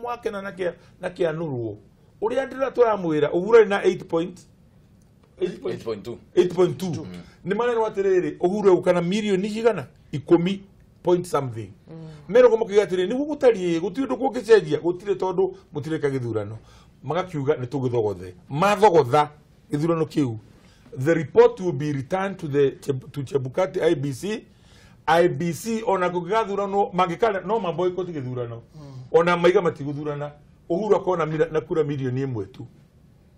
Speaker 7: mwakena na kianurwo uria ndira turamwira uhuru na 8.2 ni maneno watiriri uhuru ukana milioni igana 10 point something mero ko mukigatire ni gugutari gutindu kugicenjia gutire tondu mutire ka githurano magakiuga ni tugithogothe mathogotha githurano kiu the report will be returned to Chebukati IBC ona kugathurano magikala no maboycott githurano ona maiga matiguthurana uhuru akona na kura milioni 1 tu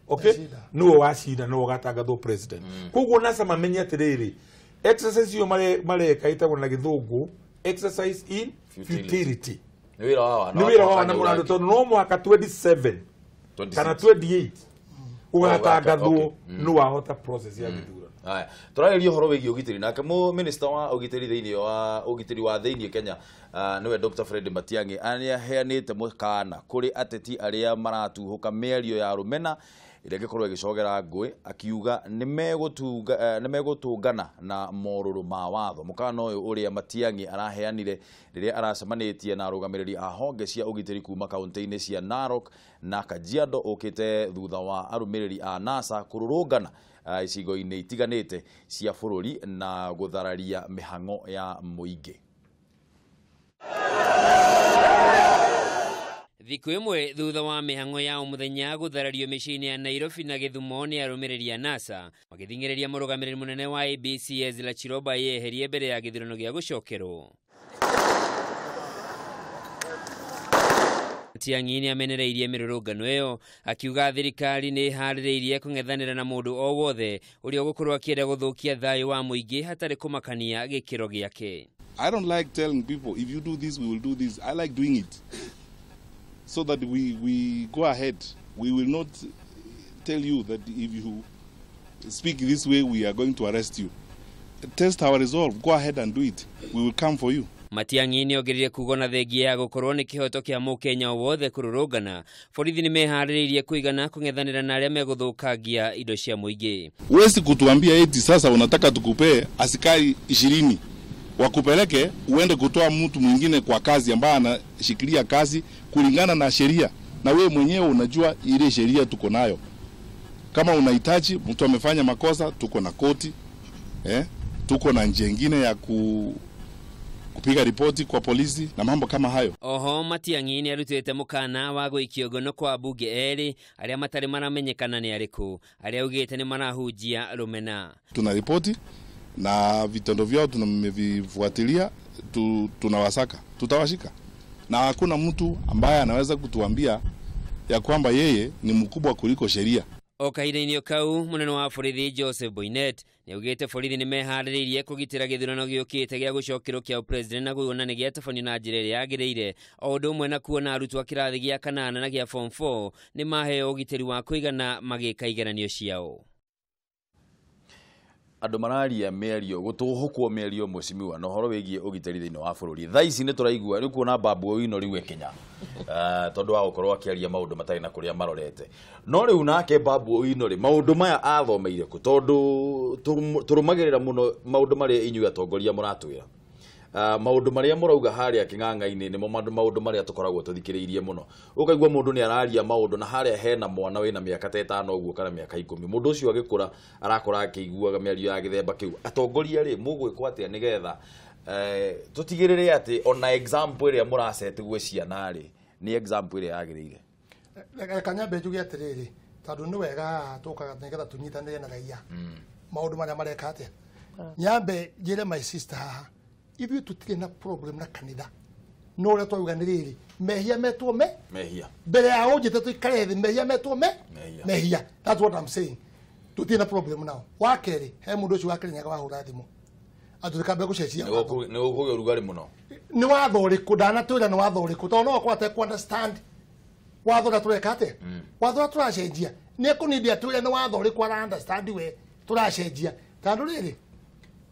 Speaker 7: okay no washida no gatangatho president koguo nasa mamenya atiriri exercise yo mare kaitagwo na githungu exercise in futility
Speaker 1: ni wira
Speaker 7: wa na mundu tondu no mwaka 27 kana 28 ugatangathwo no wahota process ya githurano
Speaker 1: haya turageria horo wigi ugitiri nake mu minister wa ugitiri thiini wa ugitiri wa thiini Kenya niwe Dr. Fred Matiang'i aniaheanite mukana kuri ateti aria maratuhuka mĩario ya rumena iria gikorwo igicogera ngui akiuga nimegutungana na moruru ma watho mukana uyu uria Matiang'i araheanire riria aracemanitie na arugamiriri a honge cia ugitiri kuma kaunti-ini cia Narok na Kajiado ukite thutha wa arumiriri a NASA kururungana icigo-ini itiganite cia bururi na guthararia mihango ya muingi.
Speaker 12: Thiku imwe thutha wa mihango ya umuthenya gutharario micini ya Nairobi na Githumo ni arumiriri a NASA magithingireria murugamiriri munene wa ABC Ezra Chiroba yeherie mbere ya githurano gia gucokerwo. Matiang'i ni amenereirie mirurungano iyo akiuga thirikari ni haririirie kung'ethanira na mundu o wothe uria gukorwo akienda guthukia thayu wa muingi hatari kumakania gikiro giake.
Speaker 13: I don't like telling people if you do this we will do this. I like doing it so that we go ahead. We will not tell you that if you speak this way we are going to arrest you. Test our resolve. Go ahead and do it. We will come for you.
Speaker 12: Matiang'i ni ogirire kugona thengia ya gukorwo ni kihoto kia mukenya wothe kururungana borithi ni mehaririirie kuigana kung'ethanira na aria meguthukangia indo cia muingi.
Speaker 13: Wesi kutuambia eti sasa unataka tukupe askari 20 wakupeleke uende kutoa mtu mwingine kwa kazi ambaye anashikilia kazi kulingana na sheria, na wewe mwenyewe unajua ile sheria tuko nayo. Kama unahitaji mtu amefanya makosa tuko na koti tuko na njia nyingine ya kupiga ripoti kwa polisi na mambo kama hayo.
Speaker 12: Oho Matiang'i ni arutite mukana wa guikio ngono kwa bunge eri aria matari maramenyekana ni ariku aria ugite ni marahujia rumena.
Speaker 13: Tuna ripoti na vitendo vyao tunavifuatilia, tunawasaka, tutawashika, na hakuna mtu ambaye anaweza kutuambia ya kwamba yeye ni mkubwa kuliko sheria.
Speaker 12: Okaire-inio kau munene wa borithi Joseph Boynet ni ugite borithi ni mehariririe kugitira githurano giukite gia gucokerwo kia president na guona ni giatafanio na njira iria yagiriire o undu umwe na kuona arutwo kirathi gia 8 na gia form 4 ni maheo ugitiri wa kuigana magika igeranio ciao.
Speaker 1: Andu mararia merio gutuhukwo merio mwecimiwa no horo wigie ugitari thiini wa bururi thaici ni turaigua ri kuona babu wino riu Kenya tondu wa gukorwo akiaria maundu matari na kuria marorete no riu nake babu wino ri maundu maya athomeire ku tondu turumagirira muno maundu mari inyu atongoria muratwira maundu maria murauga haria king'ang'a-ini nimo maundu maria tukoragwo tuthikiriirie muno ukaigwa mundu ni araria maundu na haria hena mwana wina miaka 5 uguo kana miaka 10 mundu ucio agikura arakora akiguaga miario ya githemba kiu atongoria ri mugwiko atia nigetha tutigirire ati ona example iria murasete gwe ciana ri ni example iria yagiriire
Speaker 8: kanyambe njuge atiriri tondu ni wega tukaga nigetha tunyitanire na raia maundu maria mareka atia nyambe njire my sister haha ithuĩ tutirĩ na problem na kanitha no ũrĩa twauganĩrĩrĩ mehia metwo mehia mbere ya ũnjĩte tũikare thĩ mehia metwo mehia. That's what I'm saying. Tutirĩ na problem nao. Wa kerĩ he mũndũ ũcio wa Kĩrĩnyaga wahũra thimũ atũkambe gũcenjia
Speaker 1: nĩ ũkũgĩa ũrugarĩ mũno
Speaker 8: nĩ watho ũrĩkũ ndanatwĩra nĩ watho ũrĩkũ tondũ no akorwo atekũ understand watho ũrĩa tũreka atĩa watho ũrĩa tũracenjia nĩ ekũnindi atwĩre nĩ watho ũrĩkũ ara understand we tũracenjia tondũ rĩrĩ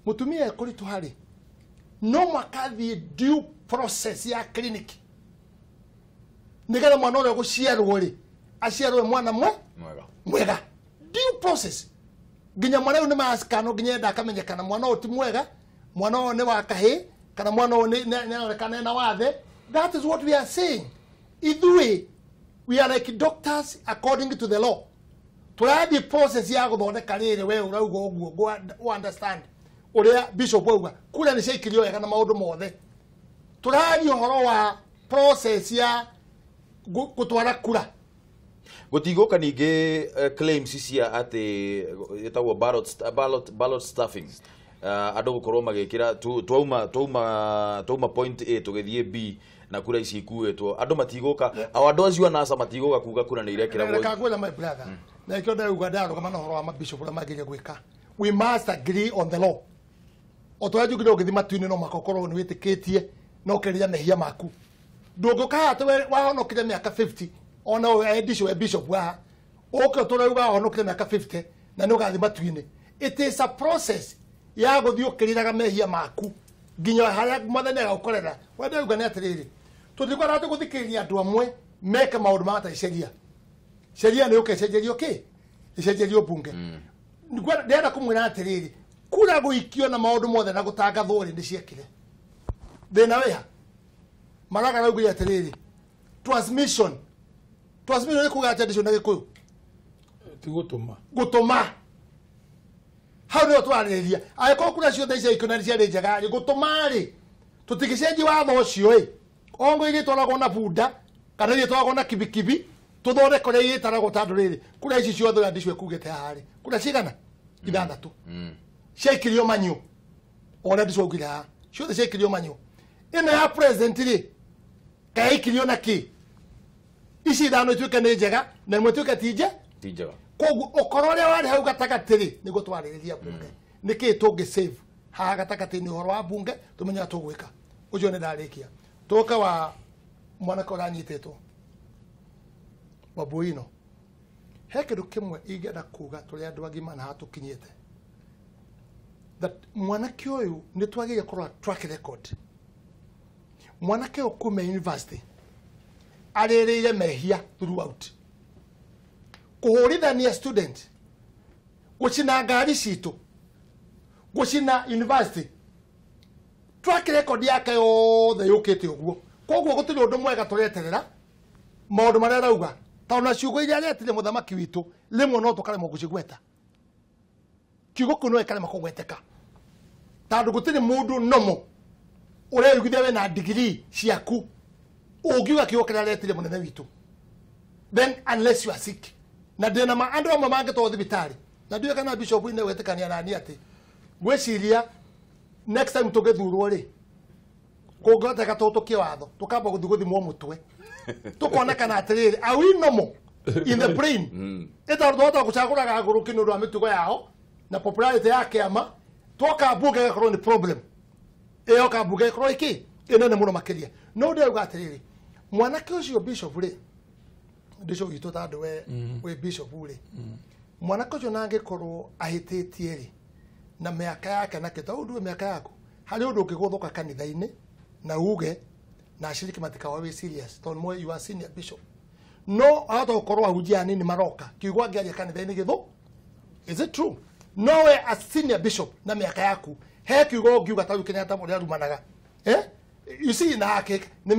Speaker 8: mũtumia ekũritũha rĩ no makathi due process ya clinic nigera mwana ule guciarwo ri aciarwo mwana mwega due process ginya mwana ule maskano ginya ndakamenyekana mwana oti mwega mwana one wa kahi kana mwana one neonekana na wathe. That is what we are saying. We are like doctors according to the law. Turathi process ya guthondeka riri we urauga uguo go understand uria bishop wauga kura ni cikirio wega na maundu mothe turathi uhoro wa process ya gutwara kura
Speaker 1: gutigoka ningi claims cia ati yetagwo ballot stuffing andu gukorwo magikira twauma point A tugithie B na kura ici ikuetwo andu matigoka andu acio nasa matigoka kuga kura ni irekira
Speaker 8: mwe kagwela my brother na ikyo nda uga ndaro kama no horo wa mabishop la magiria gwika. We must agree on the law. Otwaje giro githi matuini no makokoro ni witikitie no keria mehia maku nduguka atwe wahonokire miaka 50 ona edisho bishop wa oke turauga wahonokire miaka 50 na no gathi matuini. It is a process ya guthio kiriraga mehia maku ginya haria mwathani agakorera wende uga ni atiriri tuthikwa ratu guthikiria andu amwe meke maundu mata sheria ni ukecenjerio ki icenjerio bunge ndenda kumwira atiriri kura guikio na maundu mothe na gutangathwo ri ni ciekire thina wiha maraga na uguya atiriri transmission ni kuga tradition na gikuyu
Speaker 7: ti
Speaker 8: gutuma hau ni twaririria aiko kura cio thaicia ikuna cia ri njega ri gutuma ri tutigicenji watho ucio ri ongo iri twaragwo na bunda kana iri twaragwo na kibikibi tuthondekore iri taragwo tandu riri kura ici ciothe ya ndicwe kugete hari kura cigana ithanthatu shekirio manyu ora ndicwogira ciothe shekirio manyu ino ya president ri kaikirio na ki ici ithano ituike ni njega na imwe ituike ti njega koguo okoro ria wari hau gatagatiri ni gutwaririria bunge niki tungi save ha gatagatini horo wa bunge tumenya tugwika ucio ni ndarikia toka wa mwana koranyitetwo wabuino he kindu kimwe ingenda kuga turi andu agima na hatukinyite that mwanake uyu ni twagire korwa track record mwanake ukume university arerire mehia throughout kuhurithania student gucina ngari citu gucina university track record yake yothe yukite uguo koguo gutiri undu mwega tureterera maundu maria rauga tauna ciugo iria aretire muthamaki witu rimwe no tukare mo gucigweta kiugo kuno ekare makogweteka Tandu gutiri mundu nomo. Ure yugithia we na degree ciaku. Ugiuga kiokera letire munene witu. Then unless you are sick. Na ndina ma andu amwe mangetwo thibitari. Na ndiwe kana bishop ine wetekania nani ati. Gweciria next time tugethurwo ri. Kungota gatoto kiwatho. Tukamba guthiguthimwo mutwe. Tukona kana atiriri. Are we normal in the brain? Eta ndo gucagura gaguru kinu ndo amitugo yao na popularity yake ama toka bunge gakorwo ni problem. Eyo ka bunge gakorwo iki inene muno makiria. No ndio ugatiriri. Mwanake ucio bishop ri. Bishop itu tandu we bishop ri. Mwanake ucio nangikorwo ahititie ri na miaka yake na kita undu miaka yako. Hari undu ukiguthuka kanitha-ini na uge na ashiriki matika wawe serious. Ton mo you are senior bishop. No hata ukorwo ahujia nini maroka. Kiugwa ngiaria kanitha-ini githu. Is it true? No way as senior bishop na miaka yaku. He kiugo ngiuga ta Kenyatta muri arumanaga. You see na hake ni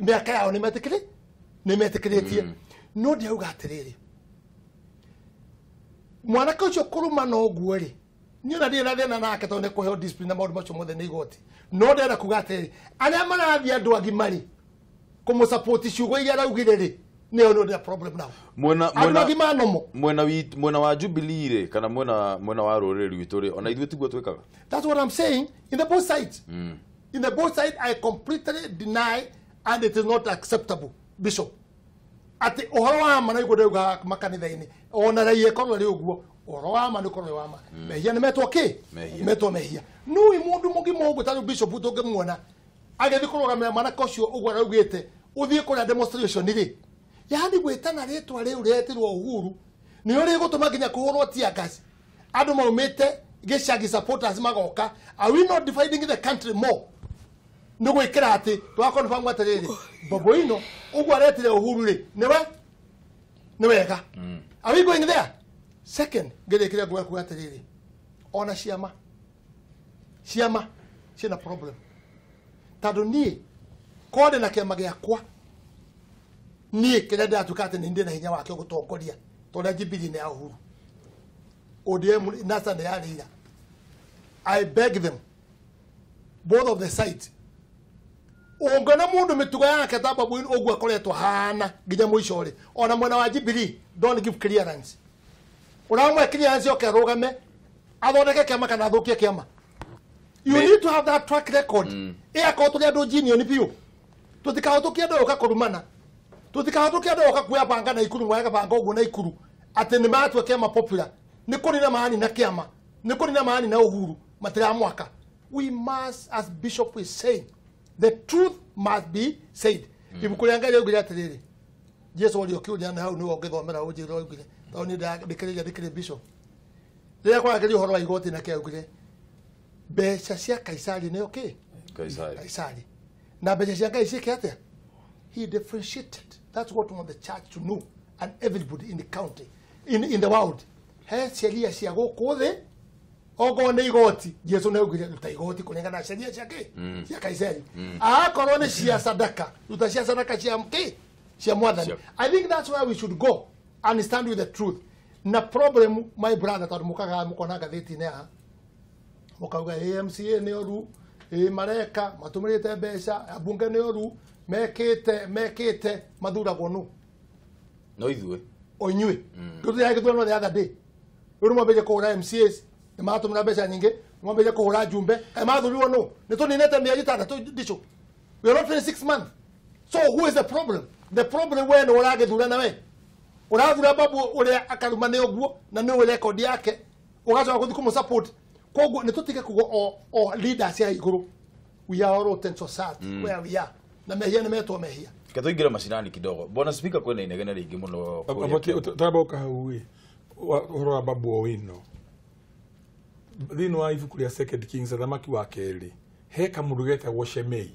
Speaker 8: miaka yao ni metikiritie. No ndia uga atiriri. Mwanake ucio kuruma no guo ri. Ni na thina thina nake to ne kuheo discipline na maundu macio mothe ni igoti. No ndia kuga atiriri. Aria marathi andu agimari kumu support ciugo iria raugire ri. No the problem now.
Speaker 1: Mwena wa Jubilee re kana mwena wa roreri witu ri ona ithuĩ tiguo twikaga.
Speaker 8: That's what I'm saying in the both sides. In the both sides I completely deny and it is not acceptable, Bishop. Ati ohoro wa mana igudeuga makanitha-ini ona rai ekorwo ri uguo ohoro wa mana ukorwo wa ma mehia ni metwo ki metwo mehia no imundu mugimo uguo tari Bishop tungimuona agethi kurugamira mana kocio uguo raugite uthie kuria demonstration ri yani gwetana ritwa riu retirwo Uhuru ni uri gutuma nginya kuhurwo tiagas andu maumite gicagi supporters magoka. Are we not dividing the country more? No gwikira ati twa confirm atiriri bobo ino ugwa retire Uhuru ri ni wega. Are we going there? Second, ngere kire gwa atiriri ona ciama cina problem tadu ni kode na kiama giakwa ni kire ndatukate ni ndina hinya wake gutongoria tonda Jubilee ne Uhuru ODM nasa ne yarira. I beg them both of the sides ongana mundu mitugo yake tababu ogwa akoretwo hana nginya muico ri ona mwena wa Jubilee don't give clearance. Uramwe clearance yokerugame athondeke kiama kana thukie kiama. You need to have that track record. Eko tulia do junior piu. Tutikahotukia ndo ukakurumana. Tutikahotukia ndo ukakuya banga na ikuru mwega banga ogu na ikuru. Ati ni matwe kiama popular. Nikuri na maani na kiama. Nikuri na maani na Uhuru. Matira mwaka. We must, as Bishop is saying, the truth must be said. Ibukuliangalia ugira atiriri. Jesu wali okiulia na hau ni ogethomera ujiro ugire. Tauni dikire Bishop. Ria kwa akili horo wa igoti na kia ugire. Becha cia Kaisari ne okay? Kaisari. Na becha cia Kaisari kiatia? He differentiated. That's what we want the church to know and everybody in the county, in the world. He sheria cia guku thi ogo ne igoti. Jesu ne ugire ruta igoti kulingana na sheria ciake cia Kaisari. Akorwo ni cia sadaka, ruta cia sadaka cia mke cia mwathani. I think that's where we should go and stand with the truth. Na problem my brother tadu mukaga mukona gatheti ne ha mukauga AMCA ne oru mareka matumirite mbeca abunge ne oru mekite mathura gonu
Speaker 1: no ithue
Speaker 8: onywe tuthia githurano the other day uru mbeje kuhura MCAs ni matumira mbeca nyingi mbeje kuhura jumbe mathuriwo no ni tuninete mieri 3 ndicho we are not in 6 months. So who is the problem? The problem when uragithurana we urathura babu uria akarumane oguo na no record yake ugacoka guthi kumu support koguo ni tutike kugo o leaders ya iguru. We are all rotten society where we are na mehia ni metwo mehia
Speaker 1: katoingira mashinani kidogo. Bwana speaker kwena inegene ringi muno
Speaker 7: taboka hauwe horo babu owino thino wa ibuku ria Second Kings athamaki wa keri he kamurugeta goshemei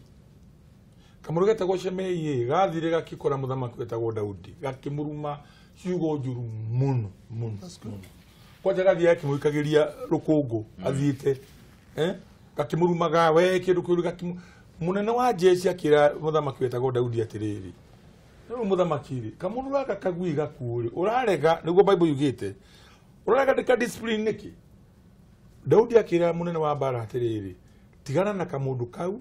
Speaker 7: kamurugeta goshemei gathire gakikora muthamaki wetagwo Daudi gakimuruma ciugo njuru muno kwa gathi yake muikagiria rukungu athiite gakimurumaga we kindu kiuru gakimu munene wa jeshi akira muthamaki wetagwo Daudi atiriri no muthamaki ri kamunura kakagui gakuri urarega niguo Bible yugite urarega ndika discipline niki Daudi akira munene wa bara atiriri tigana na kamundu kau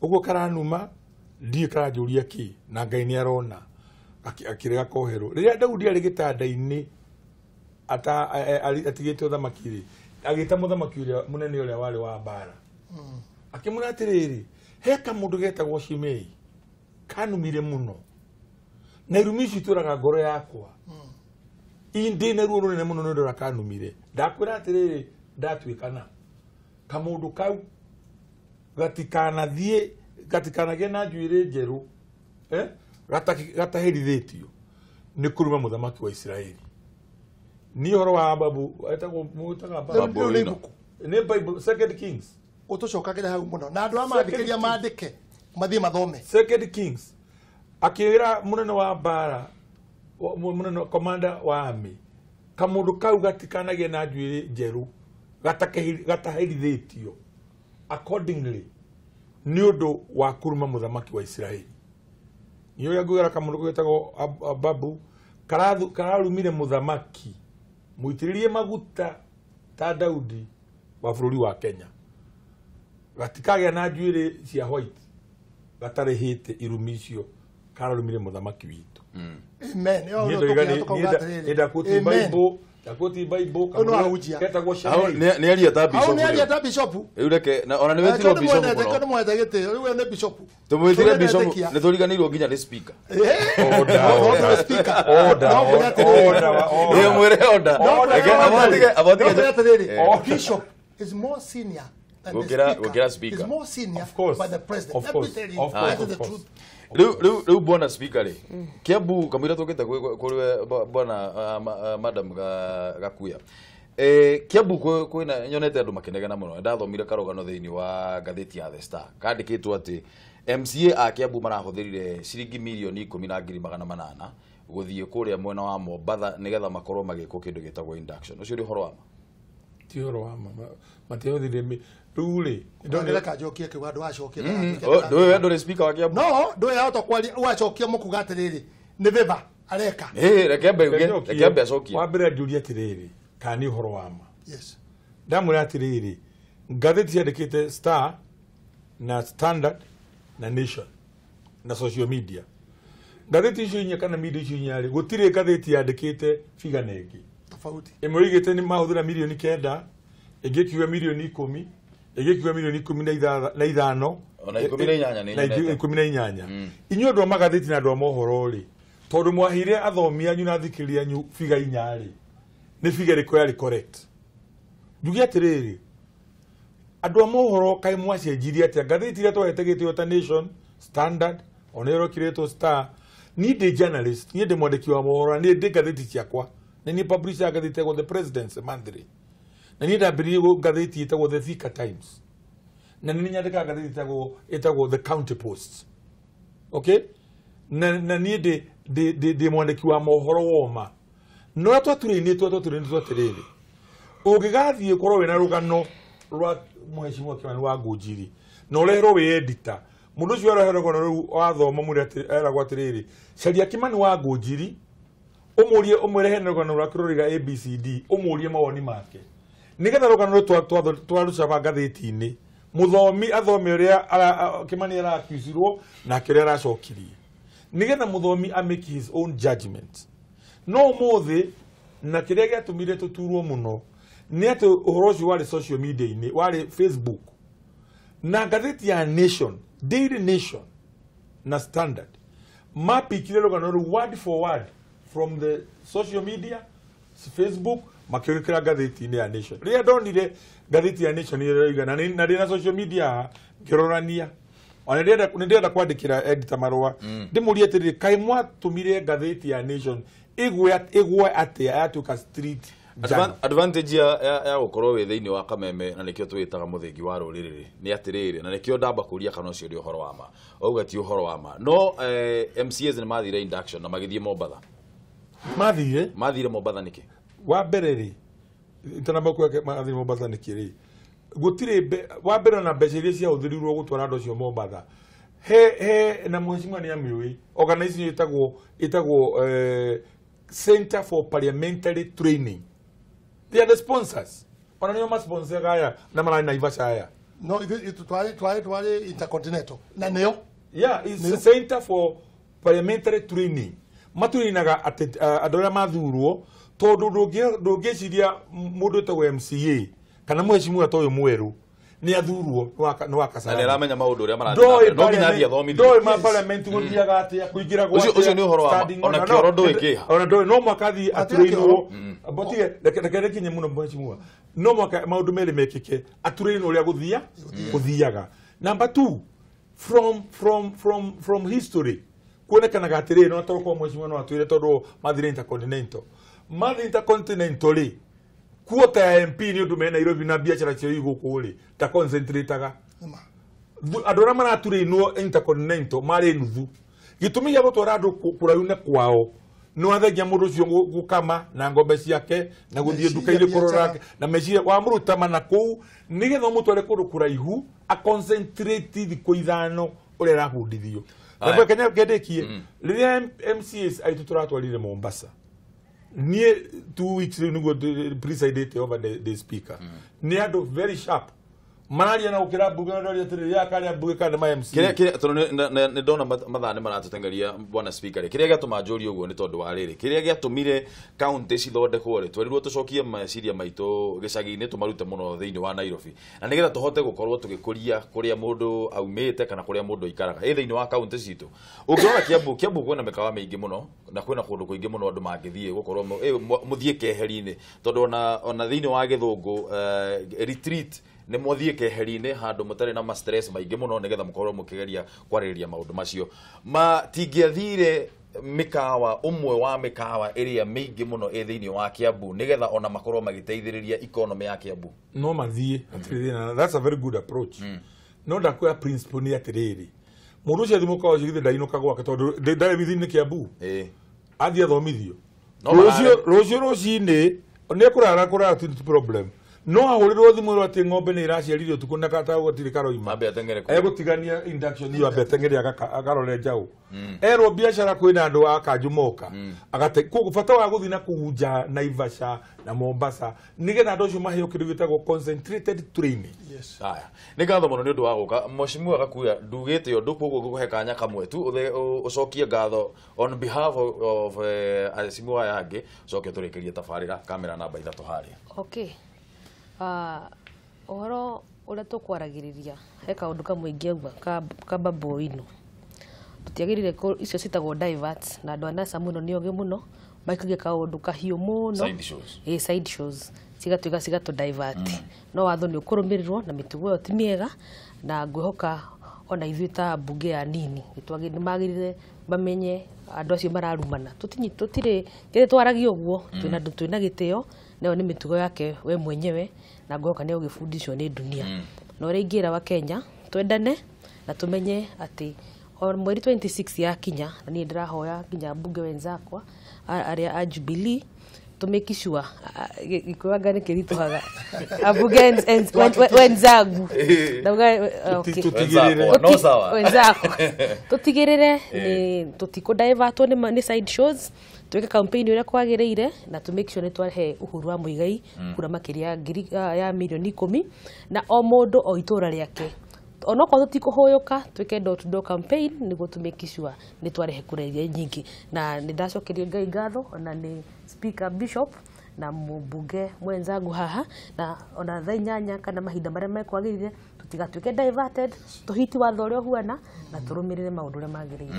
Speaker 7: uguo karanuma ndie karajuria ki na Ngai ni arona akirega kohero riria Daudi ari gitanda-ini atigite uthamaki agita muthamaki uria munene uria wari wa bara akimura atiriri he kamundu getagwo Shimei kanumire muno na irumi ici turaga ngoro yakwa indi na ruo runene muno ndio rakanumire ndakwira atiriri ndatwikana kamundu kau gatikanagie na njuire njeru gataherithitio ni kuruma muthamaki wa Israeli ni horo wa babu etagwo mutaga babu ni Bible Second Kings
Speaker 8: utucokagira hau muno na andu amandikiria mandike mathie mathome
Speaker 7: Second Kings akira munene wa bara munene commander wa army kamundu kau gatikanagie na njuire njeru gataherithitio accordingly ni undu wa kuruma muthamaki wa Israeli niyo yagugera kamundu gwetagwo babu kararumire muthamaki muitiririe maguta ta Daudi wa bururi wa Kenya gatikagea na njuire cia white gatarihite irumi icio kararumire muthamaki witu
Speaker 8: amen
Speaker 7: ida kuti Bible Dakoti Bible
Speaker 8: ketagwo
Speaker 1: ni aria ta bishop
Speaker 8: au ni aria ta bishop
Speaker 1: eureke na ona ni wetiro bishop
Speaker 8: no mwete gite riu ni bishop
Speaker 1: tumwetire bishop ni turiganirwo nginya ni speaker
Speaker 8: order speaker
Speaker 1: order mwere order
Speaker 8: bishop is more senior than
Speaker 1: the speaker
Speaker 8: is more senior by the president
Speaker 7: of course
Speaker 8: the truth
Speaker 1: Leo bwana speaker le Kiambu kamwira toketa kuri bwana madam Gakuya Kiambu kwina nyonete andu makenegana muno ndathomire karogano thiini wa gatheti ya The Star kandikitwo ati MCA a Kiambu marahuthirire ciringi milioni 10,800 guthie kuria mwena wa Mombatha nigetha makorwo magiko kindu gitagwo induction ucio ri horo wa
Speaker 7: ti horo wa mateothire rule
Speaker 8: ndonera kajokie ke wandu acokie
Speaker 1: ndowe ndo speaker wa Kiambu
Speaker 8: no ndowe auto kwali wacokie mukuga atiriri ni beba areka
Speaker 1: rekebe acokie
Speaker 7: wambere nduria atiriri kani horo wa
Speaker 8: yes
Speaker 7: ndamura atiriri gatheti yandikite Star na Standard na Nation na social media gatheti icio inya kana media icio inya gutire gatheti yandikite figana ingi
Speaker 8: tofauti
Speaker 7: imurigite ni mahuthira milioni 9 igikiwa milioni 10 igikiwa milioni 15
Speaker 1: ona 18
Speaker 7: inyo ndo magatheti na ndo mohoro ri tondu mwahire athomi anyu na thikiria anyu figa inyari ni figa riko yari correct ndugia tiriri andu mohoro kai mwacenjirie atia gatheti ria twetegete ota Nation Standard onero kireto Star ni de journalist ni de mwandiki wa mohoro ni de gatheti ciakwa ni publisher gatheti ya the President's Monthly na ni ndambiririe gatheti itagwo The Thika Times na ni nyandika gatheti itagwo The County Post okay na ni de mwandiki wa mohoro woma no twaturinitwo tiriri ugigathie korwo wina rugano rwa mheshimiwa Kimani wa Ngujiri no rero we editor mundu cio arahero kono wathoma muri era gwatiriri caria Kimani wa Ngujiri umurie umwerehe rugano rwa kiroriga ABCD umurie mawoni make nigetha rugano twarucaba gatheti-ini muthomi athome uria Kimani arakizirwo na kiria aracokirie nigetha muthomi make his own judgment no mothe na kiria giatumire tuturwo muno ni ati uhoro ucio wari social media-ini wari Facebook na gatheti ya Nation Daily Nation na Standard mapikire rugano word for word from the social media Facebook makirikira gatheti-ini ya Nation ria ndonire gatheti ya Nation ira na na social media kirorania ona ndenda kwandikira editor marwa ndimurie atiri kai mwatumire gatheti ya Nation igwe atia atuka street
Speaker 1: advantage ya gukorwo we thiini wa Kameme na nikio twitaga muthengi wa ruriri ni atiriri na nikio ndamba kuria kana ucio ri uhoro wa ma auga ti uhoro wa ma no MCAs ni mathire induction na magithie Mombatha mathire Mombatha niki
Speaker 7: wa mbere ri itanamba kwake mathire Mombatha niki ri gutire wa mbere na mbeca iria cia huthirirwo gutwara andu cio Mombatha he na mheshimiwa ni amiwi organization itagwo Center for Parliamentary Training They are the sponsors. Wana nyo sponsor gaya na mala Naivasha haya.
Speaker 8: No, itu twale intercontinental. Na neo?
Speaker 7: Yeah, it's a center for parliamentary training. Maturinaga adora madhuruo todo dogeciria mundu ta MCA kana mheshimiwa toyo mweru ni athuruo no wakasana
Speaker 1: na ramenya maundu uria marathie no nginya thia thomithio
Speaker 7: ndoi ma parliament guthiaga atia kuingira gwa
Speaker 1: ucio ni uhoro wa ona kioro ndoi kiha
Speaker 7: ona ndoi no mwakathi atureinwo botige rekere kinye muno mheshimiwa no mwaka maundu meri mekike atureinwo uria guthiaga. Number 2, from history kuonekanaga atirĩ no toko mheshimiwa no atwire tondu mathire intercontinental kuota ya MP ni undu me Nairobi na biashara cio iguku ri ta concentrateaga andora maraturĩinwo intercontinental mari nuthu gitumi gĩa gũtwara andũ kũraiune kwao no athagia mũndũ ũcio gũkama na ngombe ciake na gũthiĩ nduka-inĩ kũrora na meciria wa mũruta mana kũu nĩgetha mũtware kũndũ kũraihu a concentrate thikũ ithano ũrĩa arabundithio. Na Kenya ngedekie rĩrĩa MCAs aitũ tũratwarire Mombasa near 2 weeks ago presided over the speaker. Near the very sharp. Manaria na ukira bunge na ndio ya kale bunge kana ma MC.
Speaker 1: Kire ne ndona mathane maratutengeria bwana speaker. Kire gatuma njuri uguo ni tondu wa riri. Kire gatumire county cithondekwo ri. Twerirwo tucokie meciria maitu gicagi-ini tumarute muno thiini wa Nairobi. Na nigetha tuhote gukorwo tugikuria kuria mundu aumite kana kuria mundu ikaraga. Thiini wa county citu. Ungiona Kiambu kwina mikawa mingi muno na kwina kundu kuingi muno andu mangithie gukorwo muthie keheri-ini tondu ona thiini wa Githungu retreat ne muthie keheri-ini handu mutari na stress maingi muno nigetha mukorwo mukigeria kwaririria maundu macio matingiathire mikawa umwe wa mikawa iria mingi muno thiini wa Kiambu nigetha ona makorwo magiteithiriria economy ya Kiambu
Speaker 7: no mathie. That's a very good approach. No ndakwa principle ni atiriri mundu cia thimu kawa cigithe ndainuka gwake tondu ndari bithiini Kiambu athie thomithio rucio rucini ni kurara problem no ahurirwo thimu ro ati ng'ombe ni iraciaririo tuku na kata gutiri karoima egutigania induction iyo abetengeri agarore njau erwo biashara kwina andu akanjumoka agate bata wa guthina kuja Naivasha na Mombasa nigetha andu acio maheo kindu gitagwo concentrated training.
Speaker 1: Yes. Haya ni ngatho muno ni undu wa guka mheshimiwa gakuya ndugite undu koguo gukuhe kanya kamwe tu ucokie ngatho on behalf of asimwa yangi cokie turikirie tabarira kamera namba 3 haria.
Speaker 6: Okay. Ohoro uria tukwaragiria he kaundu kamwe ingiuga ka babo ino tutiagirire icio citagwo divert na andu anasa muno ni oge muno maikagia kaundu kahiu muno side shows cigatuiga cigato divert no watho ni ukurumirirwo na mitugo yo ti miega na ngwihoka ona ithuĩ ta bunge ya nini nĩ magirire bamenye andũ acio mararumana tutire twaragia ũguo twina gĩtĩo nayo nĩ mĩtugo yake we mwenyewe na ngoka nĩ ũgĩbundithio nĩ dunia na ũrĩa ingĩra wa Kenya twendane na tumenye atĩ o mweri 26 ya kinya na niĩ ndĩrahoya kinya bunge wenzakwa arĩa a Jubilee to make sure gikuanga nikirituhaga abunge wenzangu
Speaker 1: no sawa
Speaker 6: wenzako tutigirire ni tutikudivertwo ni side shows tweke campaign ira kwagiriire na to make sure ni twahe uhuru wa muigai kura makiria ya milioni 10 na o mundu o itura riake ono kwa tutikuhoyoka tweke door to door campaign niguo to make sure ni twarehe kureria nyingi na nindacokeria ngai ngatho na ni speaker bishop na mbunge mwenzangu haha na ona thainyanya kana mahinda maria mekwagirire tutigatuike diverted tuhiti watho uria huana na turumirire maundu uria magirire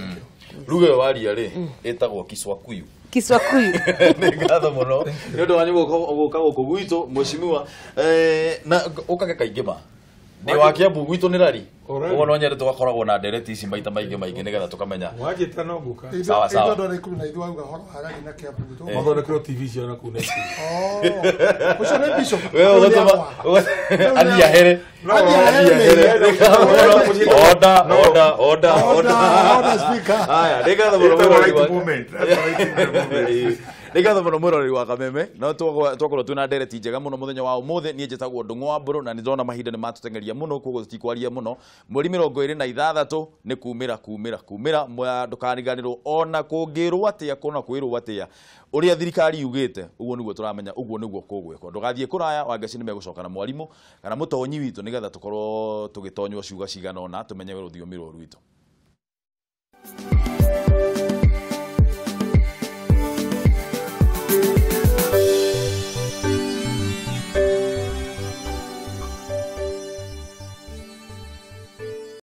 Speaker 1: ruge waria ri etagwo Kiswakuyu ni ngatho muno ni undu wanyu guka guku gwitu mheshimiwa na ukage kaingima ni wa Kiambu gwitu ni rari ugo no nyende tugakoragwo na ndereti ici maita maingi nigetha tukamenya
Speaker 7: wajita no nguka
Speaker 1: sawa sawa
Speaker 8: ndo ikuru na ithuaga horo haragi na Kiambu gwitu
Speaker 7: mathondekero TV cio na kuna
Speaker 8: ucio ni bishop
Speaker 1: wewe ugotuma alia here order
Speaker 8: speaker
Speaker 1: haya ngatho muno
Speaker 7: moment
Speaker 1: Nigatho muno murori wa Kameme no twakorwo twina ndereti njega muno muthenya wa umuthe nie njitagwo Ndung'u wa Mburu na nindona mahinda ni matutengeria muno koguo tutikwaria muno mweri 26 ni kumira ndukariganirwo ona kungirwo atia kuna kwirwo atia uria thirikari yugite uguo niguo turamenya uguo niguo kugwekwo ndugathie kuraya wangeci ni megucoka na mwarimu kana mutonyi witu nigetha tukorwo tugitonywo ciuga cigana ona tumenye rũthiomi rũrũ rwitũ.